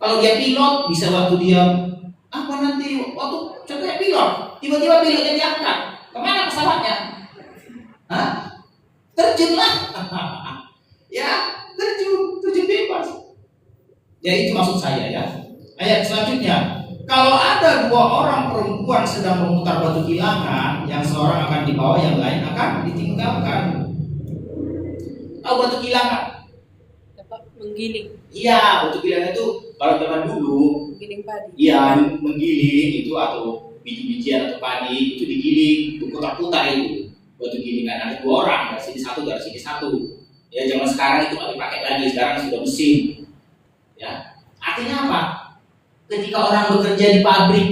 S1: Kalau dia pilot, bisa waktu dia waktu contohnya pilot. Tiba-tiba pilotnya diangkat. Kemana pesawatnya? Hah? Terjunlah. Ya, terjun bebas. Ya itu maksud saya ya. Ayat selanjutnya. Kalau ada 2 orang perempuan sedang memutar batu kilangan, yang seorang akan dibawa, yang lain akan ditinggalkan. Tahu batu kilangan?
S2: Dapat menggiling.
S1: Iya, batu kilangan itu kalau zaman dulu,
S2: Menggiling padi.
S1: iya menggiling itu atau biji-bijian atau padi itu digiling, putar-putar itu batu gilingan. Ada 2 orang, dari sini satu, dari sini satu. Ya zaman sekarang itu nggak dipakai lagi, sekarang sudah mesin. Ya, artinya apa? Ketika orang bekerja di pabrik,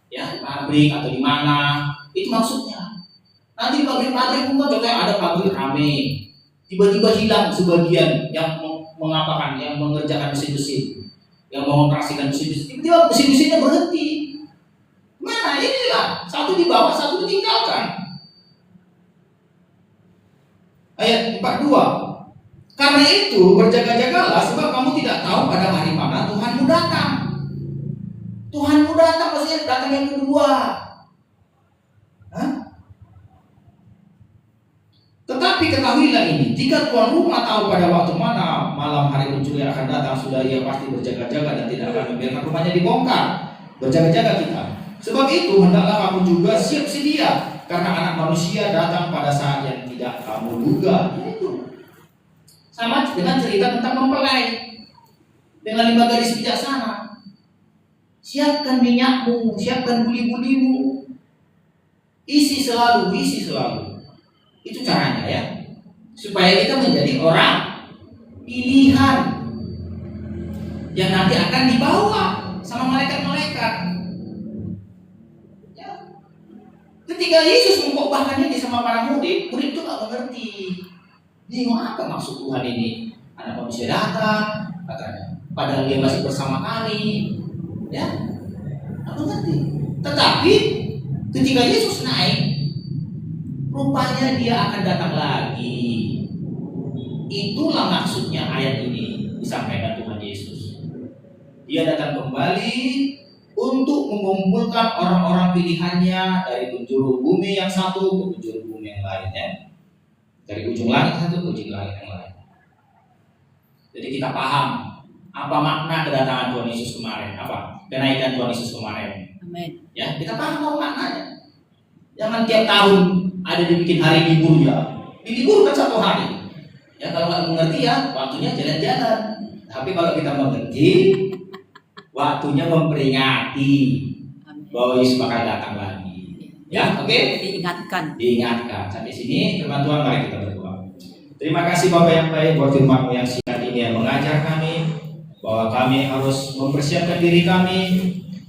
S1: ya di pabrik atau di mana, itu maksudnya. Nanti di pabrik-pabrik pun contohnya ada pabrik rame, tiba-tiba hilang sebagian yang mengapakan, yang mengerjakan mesin-mesin, yang mengoperasikan mesin-mesin, tiba-tiba mesin-mesinnya berhenti. Mana inilah satu dibawa, satu ditinggalkan. Ayat 42. Karena itu berjaga-jagalah, sebab kamu tidak tahu pada hari mana Tuhanmu datang. Tuhanmu datang maksudnya datang yang kedua. Hah? Tetapi ketahuilah ini, jika tuan rumah tahu pada waktu mana malam hari pencuri akan datang, sudah ia pasti berjaga-jaga dan tidak akan membiarkan rumahnya dibongkar. Berjaga-jaga kita. Sebab itu hendaklah kamu juga siap sedia, karena anak manusia datang pada saat yang tidak kamu duga. Itu sama dengan cerita tentang mempelai dengan 5 gadis bijaksana. Siapkan minyakmu, siapkan buli-bulimu, isi selalu. Itu caranya ya, supaya kita menjadi orang pilihan yang nanti akan dibawa sama malaikat-malaikat. Ya. Ketika Yesus mengkhotbahkannya sama para murid itu nggak mengerti. Bingung apa maksud Tuhan ini? Anak manusia datang, katanya. Padahal dia masih bersama kami, ya, nggak mengerti. Tetapi ketika Yesus naik, rupanya dia akan datang lagi. Itulah maksudnya ayat ini disampaikan Tuhan Yesus. Dia datang kembali untuk mengumpulkan orang-orang pilihannya dari penjuru bumi yang satu ke penjuru bumi yang lainnya. Dari ujung langit satu ke ujung langit yang lain. Jadi kita paham apa makna kedatangan Tuhan Yesus kemarin, apa kenaikan Tuhan Yesus kemarin.
S2: Amin.
S1: Ya, kita paham apa maknanya. Jangan tiap tahun ada dibikin hari libur ya. Diliburkan 1 hari. Ya kalau nggak mengerti ya waktunya jalan-jalan. Tapi kalau kita mengerti, waktunya memperingati bahwa Yesus bakal datang lagi. Ya, oke?
S2: Diingatkan.
S1: Sampai sini firman Tuhan, mari kita berdoa. Terima kasih Bapak yang baik buat firman-Mu yang singkat ini yang mengajar kami bahwa kami harus mempersiapkan diri kami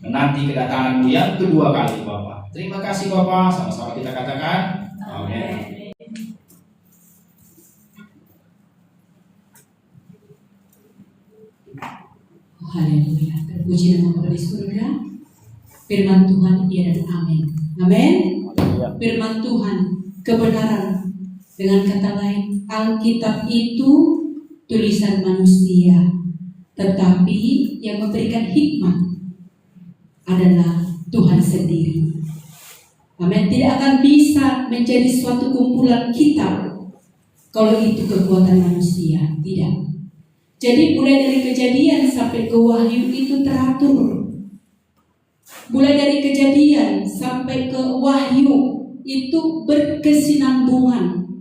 S1: menanti kedatangan-Mu yang kedua kali Bapak. Terima kasih Bapak, sama-sama kita katakan amin.
S3: Haleluya, terpuji nama Bapa di surga. Firman Tuhan iya dan amin. Amin. Firman Tuhan kebenaran. Dengan kata lain, Alkitab itu tulisan manusia, tetapi yang memberikan hikmat adalah Tuhan sendiri. Amin. Tidak akan bisa menjadi suatu kumpulan kitab kalau itu kekuatan manusia. Tidak. Jadi mulai dari Kejadian sampai ke Wahyu itu teratur. Mulai dari Kejadian sampai ke Wahyu itu berkesinambungan.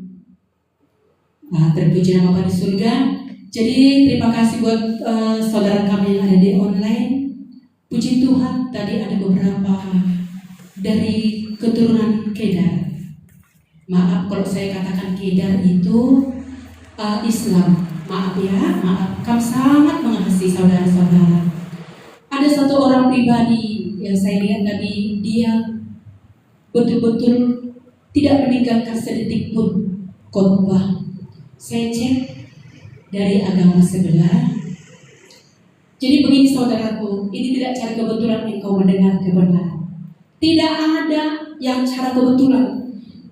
S3: Nah, terpuji nama Bapa di surga. Jadi terima kasih buat saudara kami yang ada di online. Puji Tuhan, tadi ada beberapa dari keturunan Kedar. Maaf kalau saya katakan Kedar itu Islam. Maaf ya, maaf. Kami sangat mengasihi saudara-saudara. Ada satu orang pribadi yang saya lihat tadi, dia betul-betul tidak meninggalkan sedetik pun khotbah. Saya cek dari agama sebelah. Jadi begini saudaraku, ini tidak cara kebetulan engkau mendengar kebenaran. Tidak ada yang cara kebetulan.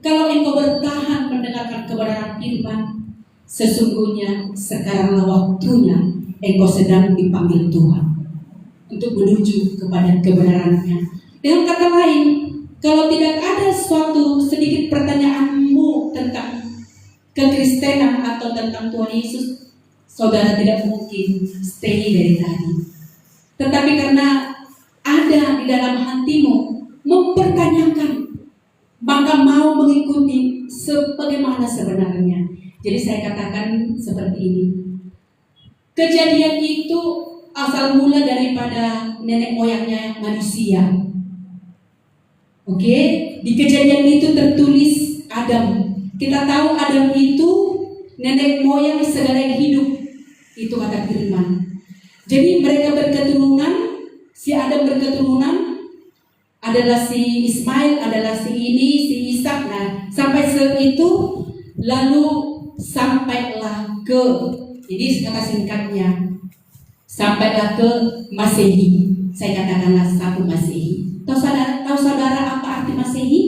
S3: Kalau engkau bertahan mendengarkan kebenaran firman, sesungguhnya sekaranglah waktunya engkau sedang dipanggil Tuhan untuk menuju kepada kebenarannya. Dengan kata lain, kalau tidak ada suatu sedikit pertanyaanmu tentang kekristenan atau tentang Tuhan Yesus, saudara tidak mungkin stay dari tadi. Tetapi karena ada di dalam hatimu mempertanyakan, maka mau mengikuti sebagaimana sebenarnya. Jadi saya katakan seperti ini. Kejadian itu asal mula daripada nenek moyangnya manusia. Oke, di kejadian itu tertulis Adam. Kita tahu Adam itu nenek moyang segala yang hidup. Itu kata firman. Jadi mereka berketurunan, si Adam berketurunan, adalah si Ismail, adalah si ini, si Ishak. Nah, sampai itu lalu sampailah ke, jadi kata singkatnya, sampailah ke Masehi. Saya katakanlah satu Masehi. Tahu saudara apa arti Masehi?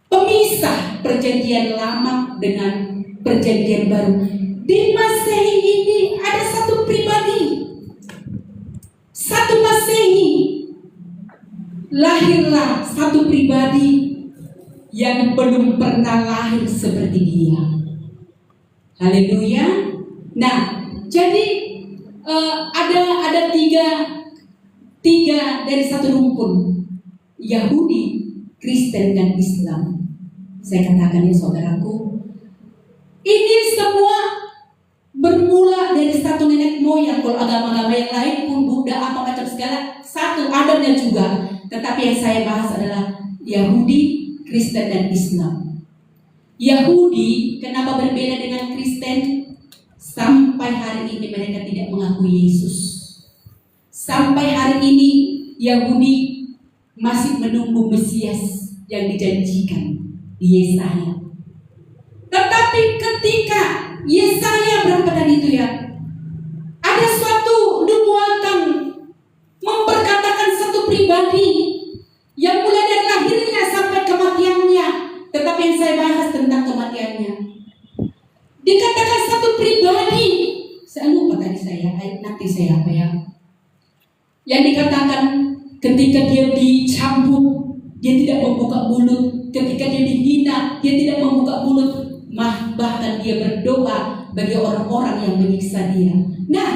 S3: Pemisah perjanjian lama dengan perjanjian baru. Di Masehi ini ada satu pribadi, satu Masehi. Lahirlah satu pribadi yang belum pernah lahir seperti dia. Haleluya. Nah, jadi ada tiga dari satu rumpun, Yahudi, Kristen, dan Islam. Saya katakan ya saudaraku, ini semua bermula dari satu nenek moyang. Kalau agama-agama yang lain pun Buddha apa macam segala, satu Adamnya juga. Tetapi yang saya bahas adalah Yahudi, Kristen, dan Islam. Yahudi kenapa berbeda dengan Kristen? Sampai hari ini mereka tidak mengakui Yesus. Sampai hari ini Yahudi masih menunggu Mesias yang dijanjikan di Yesaya. Tetapi ketika Yesaya berapa tadi itu ya, ada suatu nubuatan memperkatakan satu pribadi yang mulai dari lahirnya sampai kematiannya. Tetapi yang saya bahas tentang kematiannya, dikatakan satu pribadi. Saya lupa tadi nanti saya apa ya, yang dikatakan ketika dia dicambuk, dia tidak membuka mulut. Ketika dia dihina, dia tidak membuka mulut. Bahkan dia berdoa bagi orang-orang yang menyiksa dia. Nah,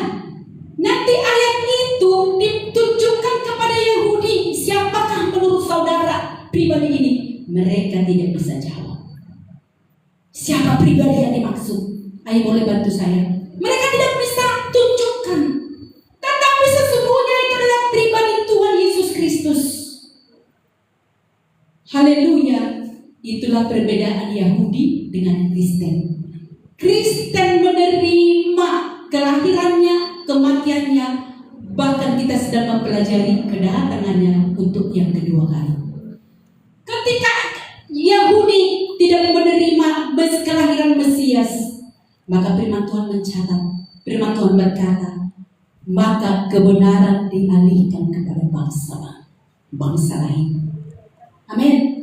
S3: nanti ayat itu ditujukan kepada Yahudi. Siapakah menurut saudara pribadi ini? Mereka tidak bisa jawab. Siapa pribadi yang dimaksud? Ayo boleh bantu saya. Mereka tidak bisa tunjukkan. Tetapi sesungguhnya itu adalah pribadi Tuhan Yesus Kristus. Haleluya. Itulah perbedaan Yahudi dengan Kristen. Kristen menerima kelahirannya, kematiannya, bahkan kita sedang mempelajari kedatangannya untuk yang kedua kali. Ketika Yahudi tidak menerima kelahiran Mesias, maka firman Tuhan mencatat, firman Tuhan berkata, maka kebenaran dialihkan kepada bangsa lain. Amin.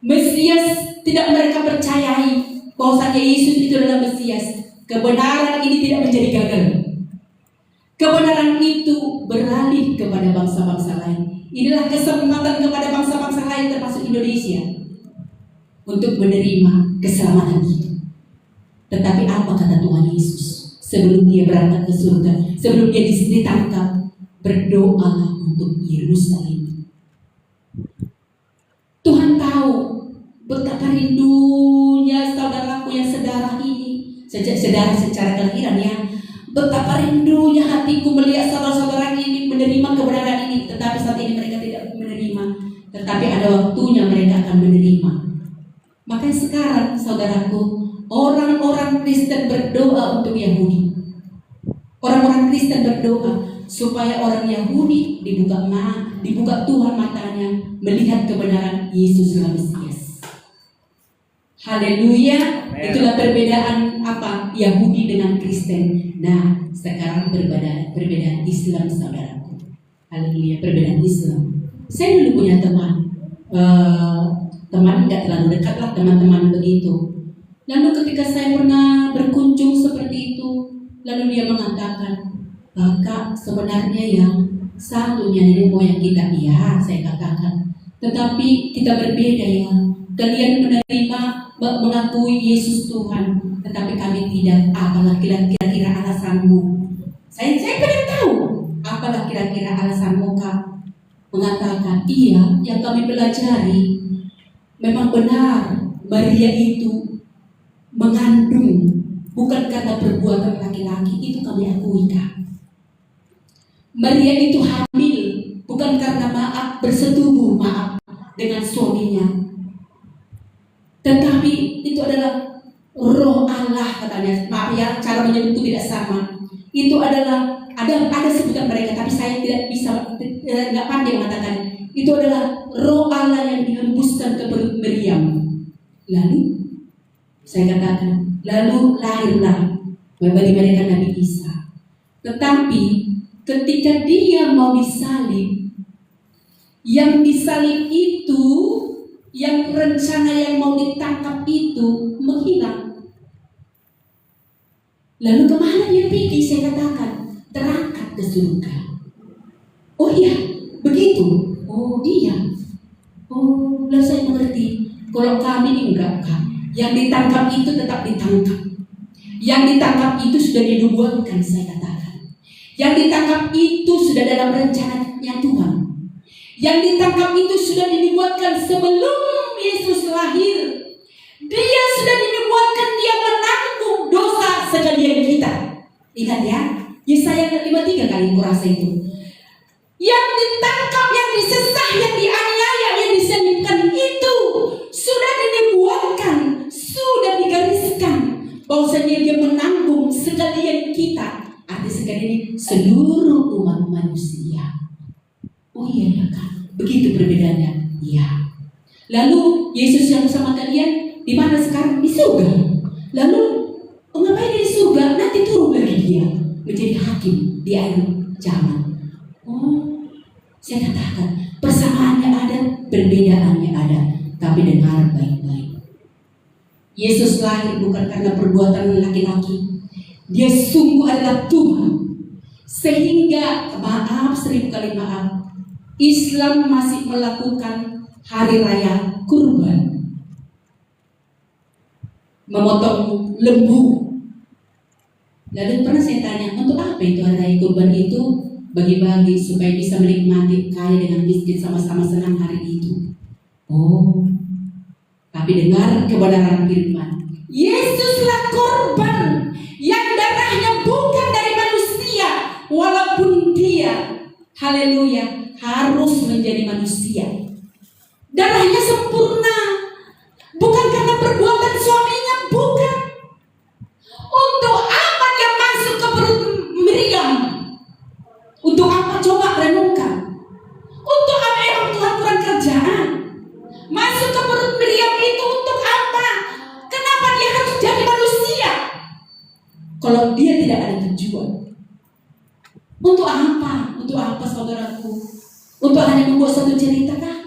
S3: Mesias tidak mereka percayai bahwasanya Yesus itu adalah Mesias. Kebenaran ini tidak menjadi gagal. Kebenaran itu beralih kepada bangsa-bangsa lain. Inilah kesempatan kepada bangsa-bangsa lain termasuk Indonesia untuk menerima keselamatan itu. Tetapi apa kata Tuhan Yesus sebelum dia berangkat ke surga, sebelum dia ditangkap? Berdoalah untuk Yerusalem. Tuhan tahu betapa rindunya saudaraku yang sedarah ini, sejak sedarah secara kelahiran ya. Betapa rindunya hatiku melihat saudara-saudara ini menerima kebenaran ini, tetapi saat ini mereka tidak menerima. Tetapi ada waktunya mereka akan menerima. Makanya sekarang saudaraku, orang-orang Kristen berdoa untuk Yahudi. Orang-orang Kristen berdoa supaya orang Yahudi dibuka Tuhan matanya melihat kebenaran Yesuslah Mesias. Haleluya. Itulah perbedaan apa Yahudi dengan Kristen. Nah, sekarang perbedaan Islam saudaraku. Haleluya, perbedaan Islam. Saya dulu punya teman teman nggak terlalu dekat lah, teman-teman begitu. Lalu ketika saya pernah berkunjung seperti itu, lalu dia mengatakan, "Kakak, sebenarnya yang satunya nenek moyang kita." "Iya," saya katakan, "tetapi kita berbeda ya. Kalian menerima, mengakui Yesus Tuhan, tetapi kami tidak. Apalah kira-kira alasanmu?" Saya pengen tahu, apalah kira-kira alasanmu, Kak? Mengatakan, "Iya, yang kami pelajari memang benar, Maria itu mengandung bukan karena perbuatan laki-laki, itu kami akui, Kak. Maria itu hamil bukan karena bersetubuh dengan suaminya, tetapi itu adalah roh Allah," katanya. Maaf ya, cara menyebut itu tidak sama. Itu adalah ada sebutan mereka, tapi saya tidak bisa, nggak pandai mengatakan. Itu adalah roh Allah yang dihembuskan ke perut Maryam. Lalu saya katakan, lalu lahirlah bagi mereka Nabi Isa. Tetapi ketika dia mau disalib, yang disalib itu, yang rencana yang mau ditangkap itu menghilang. Lalu kemana dia pergi? Saya katakan, terangkat ke surga. "Oh iya, begitu." "Oh iya." "Oh, lalu saya mengerti. Kalau kami ini enggak, Kak. Yang ditangkap itu tetap ditangkap. Yang ditangkap itu sudah dinubuatkan," saya katakan. "Yang ditangkap itu sudah dalam rencananya Tuhan. Yang ditangkap itu sudah dinubuatkan sebelum Yesus lahir. Dia sudah dinubuatkan, dia menanggung dosa sekalian kita." Ingat ya, Yesaya 53 kali kurasa itu. Yang ditangkap, yang disesah, yang dianiaya, yang disalibkan itu sudah dinubuatkan, sudah digariskan bahwasanya dia menanggung sekalian kita. Arti sekalian ini seluruh umat manusia. "Oh iya ya, Kak, begitu perbedaannya." "Iya." "Lalu Yesus yang sama kalian di mana sekarang?" "Di surga." "Lalu ngapain di surga? Nanti turun lagi dia menjadi hakim di akhir zaman." "Oh," saya katakan, persamaannya ada, perbedaannya ada. Tapi dengar baik-baik. Yesus lahir bukan karena perbuatan laki-laki. Dia sungguh adalah Tuhan. Sehingga, maaf, 1000 kali maaf, Islam masih melakukan hari raya kurban, memotong lembu. Lalu pernah saya tanya, untuk apa itu hari raya kurban itu? Bagi-bagi supaya bisa menikmati kaya dengan miskin sama-sama senang hari itu. Oh, tapi dengar kebenaran firman. Yesuslah korban yang darahnya bukan dari manusia, walaupun dia, haleluya, harus menjadi manusia. Darahnya sempurna, bukan karena perbuatan suaminya, bukan. Untuk apa dia masuk ke perut Miriam? Untuk apa? Coba renungkan. Untuk apa yang Tuhan kurang kerjaan? Masuk ke perut Miriam itu untuk apa? Kenapa dia harus jadi manusia? Kalau dia tidak ada tujuan. Untuk apa? Untuk apa, saudaraku? Untuk hanya membuat satu cerita kah?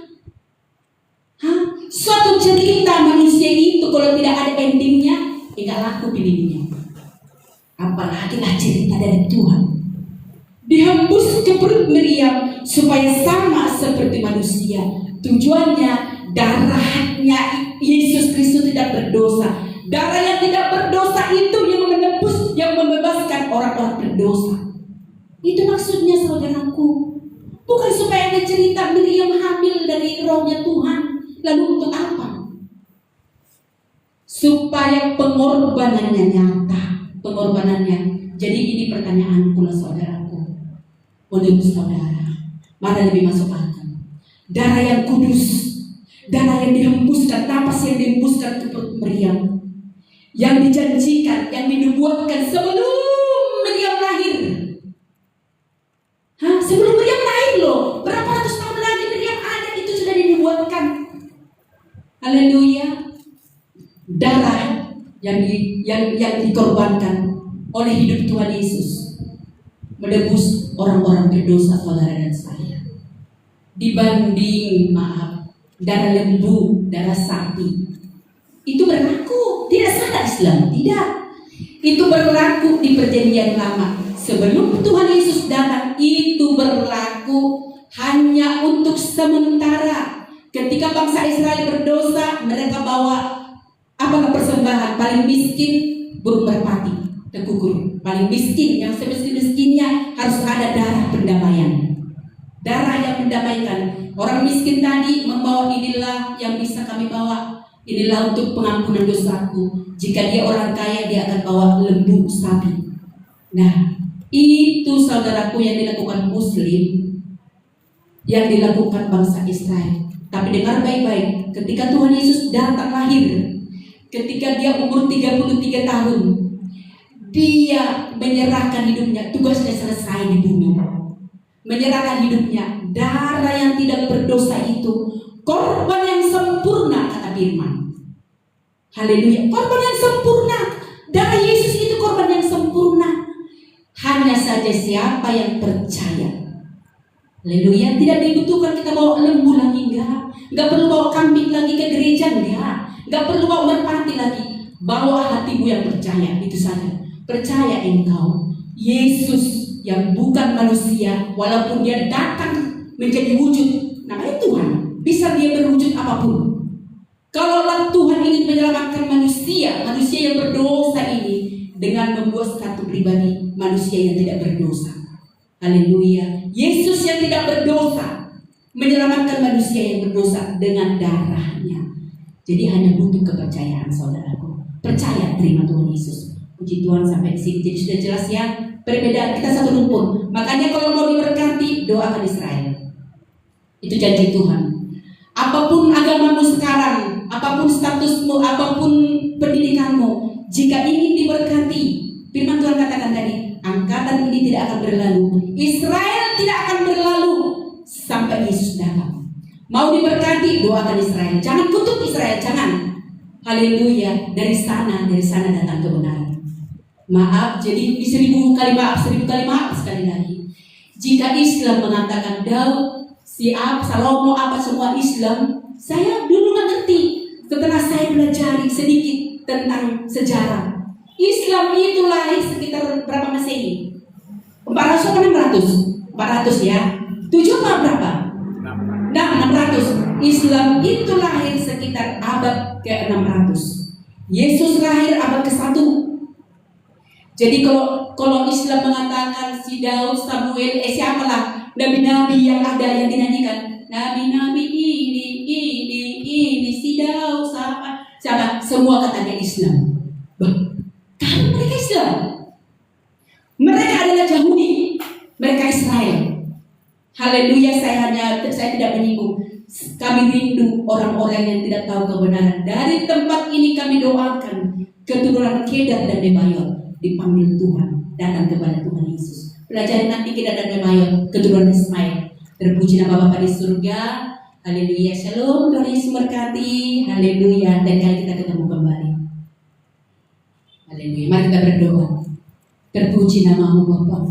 S3: Suatu cerita manusia itu kalau tidak ada endingnya, tidak laku pilihnya. Apalagilah cerita dari Tuhan. Dihembus ke perut Miriam supaya sama seperti manusia. Tujuannya, darahnya Yesus Kristus tidak berdosa. Darah yang tidak berdosa itu yang menebus, yang membebaskan orang-orang berdosa. Itu maksudnya, saudaraku. Bukan supaya ada cerita Miriam hamil dari rohnya Tuhan. Lalu untuk apa? Supaya pengorbanannya nyata. Pengorbanannya. Jadi ini pertanyaanku lah, saudaraku. Menurut saudara, mana lebih masuk akal? Darah yang kudus, darah yang dihembuskan, napas yang dihembuskan ke perut Miriam, yang dijanjikan, yang dinubuatkan sebelum Miriam lahir. Sebelum Miriam lahir loh, berapa ratus tahun lagi Miriam ada, itu sudah dinubuatkan. Haleluya. Darah yang dikorbankan oleh hidup Tuhan Yesus menebus orang-orang berdosa, saudara dan saya. Dibanding, maaf, darah lembu, darah sapi. Itu berlaku, tidak salah Islam, tidak. Itu berlaku di perjanjian lama. Sebelum Tuhan Yesus datang, itu berlaku hanya untuk sementara. Ketika bangsa Israel berdosa, mereka bawa apakah persembahan? Paling miskin burung merpati, terkukur. Paling miskin, yang semiskin-miskinnya harus ada darah pendamaian. Darah yang mendamaikan. Orang miskin tadi membawa, inilah yang bisa kami bawa, inilah untuk pengampunan dosaku. Jika dia orang kaya, dia akan bawa lembu sapi. Nah, itu saudaraku yang dilakukan Muslim, yang dilakukan bangsa Israel. Tapi dengar baik-baik, ketika Tuhan Yesus datang lahir, ketika dia umur 33 tahun, dia menyerahkan hidupnya, tugasnya selesai di bumi. Menyerahkan hidupnya, darah yang tidak berdosa itu, korban yang sempurna, kata firman. Haleluya, korban yang sempurna. Darah Yesus itu korban yang sempurna. Hanya saja siapa yang percaya. Haleluya, tidak dibutuhkan kita bawa lembu lagi, enggak perlu bawa kambing lagi ke gereja, enggak perlu bawa merpati lagi. Bawa hatimu yang percaya, itu saja. Percaya engkau, Yesus yang bukan manusia, walaupun dia datang menjadi wujud, namanya Tuhan, bisa dia berwujud apapun. Kalaulah Tuhan ingin menyelamatkan manusia, manusia yang berdosa ini, dengan membuat satu pribadi, manusia yang tidak berdosa. Haleluya. Yesus yang tidak berdosa menyelamatkan manusia yang berdosa dengan darahnya. Jadi hanya butuh kepercayaan, saudaraku. Percaya, terima Tuhan Yesus. Puji Tuhan, sampai di sini. Jadi sudah jelas ya, perbedaan kita satu rumpun. Makanya kalau mau diberkati, doakan Israel. Itu janji Tuhan. Apapun agamamu sekarang, apapun statusmu, apapun pendidikanmu, jika ingin diberkati, firman Tuhan katakan tadi, angkatan ini tidak akan berlalu, Israel tidak akan berlalu sampai Yesus datang. Mau diberkati, doakan Israel. Jangan kutuk Israel, jangan. Haleluya, dari sana datang kebenaran. Maaf, jadi di 1000 kali maaf sekali lagi. Jika Islam mengatakan Daud, Salomo, apa semua Islam, saya dulu nggak ngerti. Setelah saya pelajari sedikit tentang sejarah, Islam itu lahir sekitar berapa Masehi? 400 atau 600? 400 ya. 7 apa berapa? 600. Islam itu lahir sekitar abad ke-600. Yesus lahir abad ke-1. Jadi kalau Islam mengatakan si Daud, Samuel, siapalah nabi-nabi yang ada yang dinyanyikan, nabi-nabi ini si Daud, siapa? Semua katanya Islam. Kalau mereka Islam, mereka adalah Yahudi, mereka Israel. Haleluya, saya tidak menyinggung. Kami rindu orang-orang yang tidak tahu kebenaran. Dari tempat ini kami doakan keturunan Kedar dan Nebayot dipanggil Tuhan, datang kepada Tuhan Yesus. Pelajari nanti Kedar dan Nebayot, keturunan Ismail. Terpuji nama Bapa di surga. Haleluya, shalom, Tuhan Yesus berkati. Haleluya, dan kali kita ketemu kembali. Haleluya, mari kita berdoa. Terpuji namamu Bapa.